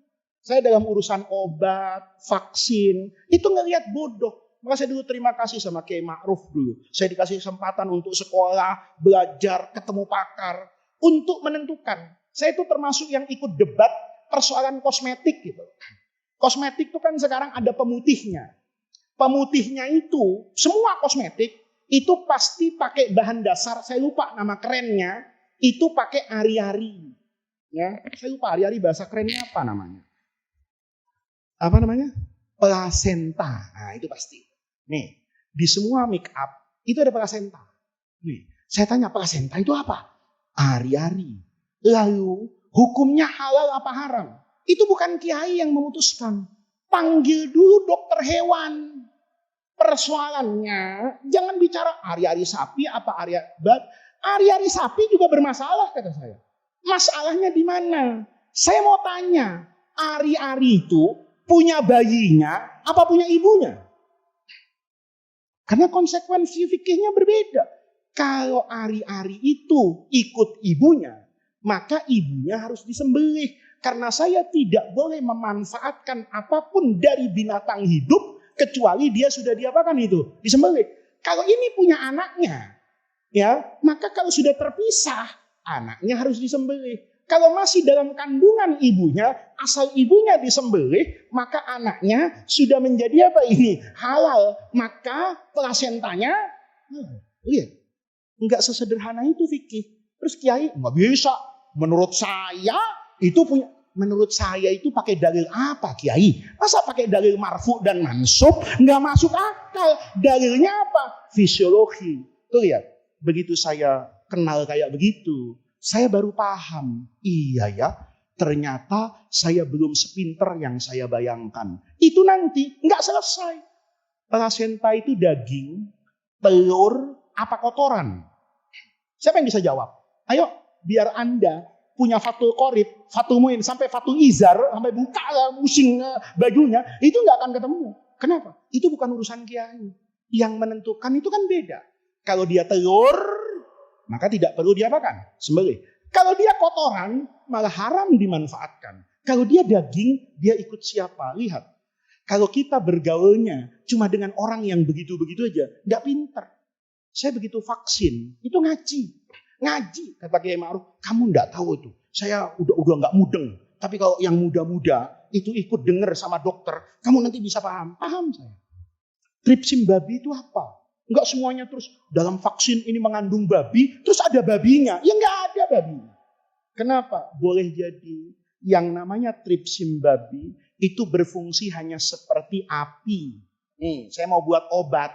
Saya dalam urusan obat, vaksin, itu ngelihat bodoh. Maka saya dulu terima kasih sama Kiai Ma'ruf dulu. Saya dikasih kesempatan untuk sekolah, belajar, ketemu pakar. Untuk menentukan. Saya itu termasuk yang ikut debat persoalan kosmetik gitu. Kosmetik itu kan sekarang ada pemutihnya. Pemutihnya itu, semua kosmetik, itu pasti pakai bahan dasar, saya lupa nama kerennya, itu pakai ari-ari. Ya, saya lupa ari-ari bahasa kerennya apa namanya. Apa namanya? Plasenta. Nah, itu pasti. Nih, di semua make up itu ada plasenta. Nih, saya tanya plasenta itu apa? Ari-ari. Lalu hukumnya halal apa haram? Itu bukan kiai yang memutuskan. Panggil dulu dokter hewan. Persoalannya jangan bicara ari-ari sapi apa ari-ari sapi juga bermasalah kata saya. Masalahnya di mana? Saya mau tanya, ari-ari itu punya bayinya apa punya ibunya? Karena konsekuensi fikihnya berbeda. Kalau ari-ari itu ikut ibunya, maka ibunya harus disembelih. Karena saya tidak boleh memanfaatkan apapun dari binatang hidup kecuali dia sudah diapakan itu, disembelih. Kalau ini punya anaknya, ya, maka kalau sudah terpisah, anaknya harus disembelih. Kalau masih dalam kandungan ibunya, asal ibunya disembelih, maka anaknya sudah menjadi apa ini? Halal. Maka plasentanya, lihat, nggak sesederhana itu fikih. Terus kiai, nggak bisa. Menurut saya itu punya. Menurut saya itu pakai dalil apa kiai? Masa pakai dalil marfu dan mansub? Nggak masuk akal. Dalilnya apa? Fisiologi. Tuh lihat, begitu saya kenal kayak begitu, saya baru paham. Iya ya, ternyata saya belum sepinter yang saya bayangkan. Itu nanti nggak selesai. Plasenta itu daging, telur, apa kotoran? Siapa yang bisa jawab? Ayo, biar Anda punya fatul qorib, fatul muin, sampai fatul izar, sampai buka pusing bajunya, itu nggak akan ketemu. Kenapa? Itu bukan urusan kiai. Yang menentukan itu kan beda. Kalau dia telur, maka tidak perlu diapakan? Sembelih. Kalau dia kotoran, malah haram dimanfaatkan. Kalau dia daging, dia ikut siapa? Lihat. Kalau kita bergaulnya cuma dengan orang yang begitu-begitu aja, nggak pinter. Saya begitu vaksin, itu ngaji. Ngaji, kata Kiai Ma'ruf, kamu nggak tahu itu. Saya udah nggak mudeng. Tapi kalau yang muda-muda itu ikut dengar sama dokter, kamu nanti bisa paham. Paham saya. Tripsin babi itu apa? Enggak semuanya terus dalam vaksin ini mengandung babi, terus ada babinya. Ya enggak ada babinya. Kenapa? Boleh jadi yang namanya tripsin babi itu berfungsi hanya seperti api. Nih, saya mau buat obat.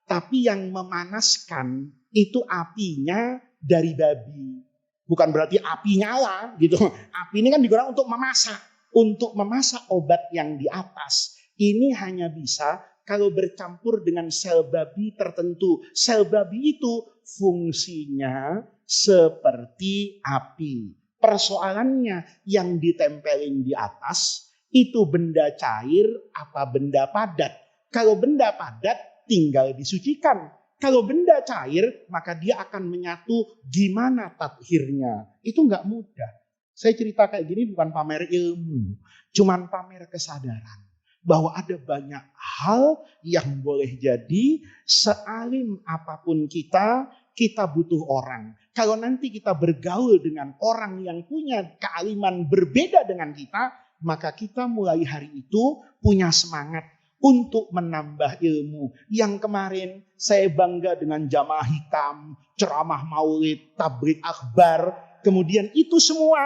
Tapi yang memanaskan itu apinya dari babi. Bukan berarti api nyala gitu. Api ini kan digunakan untuk memasak. Untuk memasak obat yang di atas. Ini hanya bisa kalau bercampur dengan sel babi tertentu. Sel babi itu fungsinya seperti api. Persoalannya yang ditempelin di atas itu benda cair apa benda padat. Kalau benda padat tinggal disucikan. Kalau benda cair maka dia akan menyatu. Gimana tathirnya? Itu nggak mudah. Saya cerita kayak gini bukan pamer ilmu. Cuman pamer kesadaran. Bahwa ada banyak hal yang boleh jadi sealim apapun kita butuh orang. Kalau nanti kita bergaul dengan orang yang punya kealiman berbeda dengan kita, maka kita mulai hari itu punya semangat untuk menambah ilmu. Yang kemarin saya bangga dengan jamaah hitam, ceramah maulid, tablik akbar. Kemudian itu semua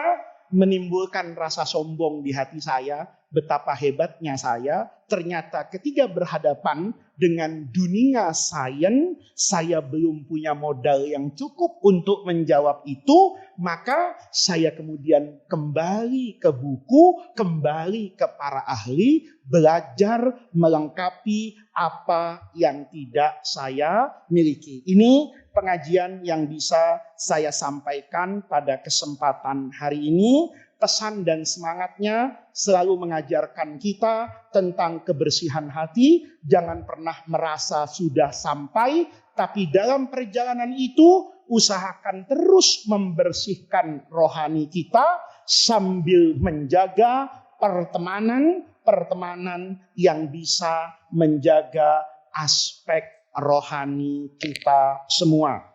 menimbulkan rasa sombong di hati saya. Betapa hebatnya saya. Ternyata ketika berhadapan dengan dunia sains, saya belum punya modal yang cukup untuk menjawab itu. Maka saya kemudian kembali ke buku, kembali ke para ahli, belajar melengkapi apa yang tidak saya miliki. Ini pengajian yang bisa saya sampaikan pada kesempatan hari ini. Pesan dan semangatnya selalu mengajarkan kita tentang kebersihan hati. Jangan pernah merasa sudah sampai, tapi dalam perjalanan itu usahakan terus membersihkan rohani kita sambil menjaga pertemanan yang bisa menjaga aspek rohani kita semua.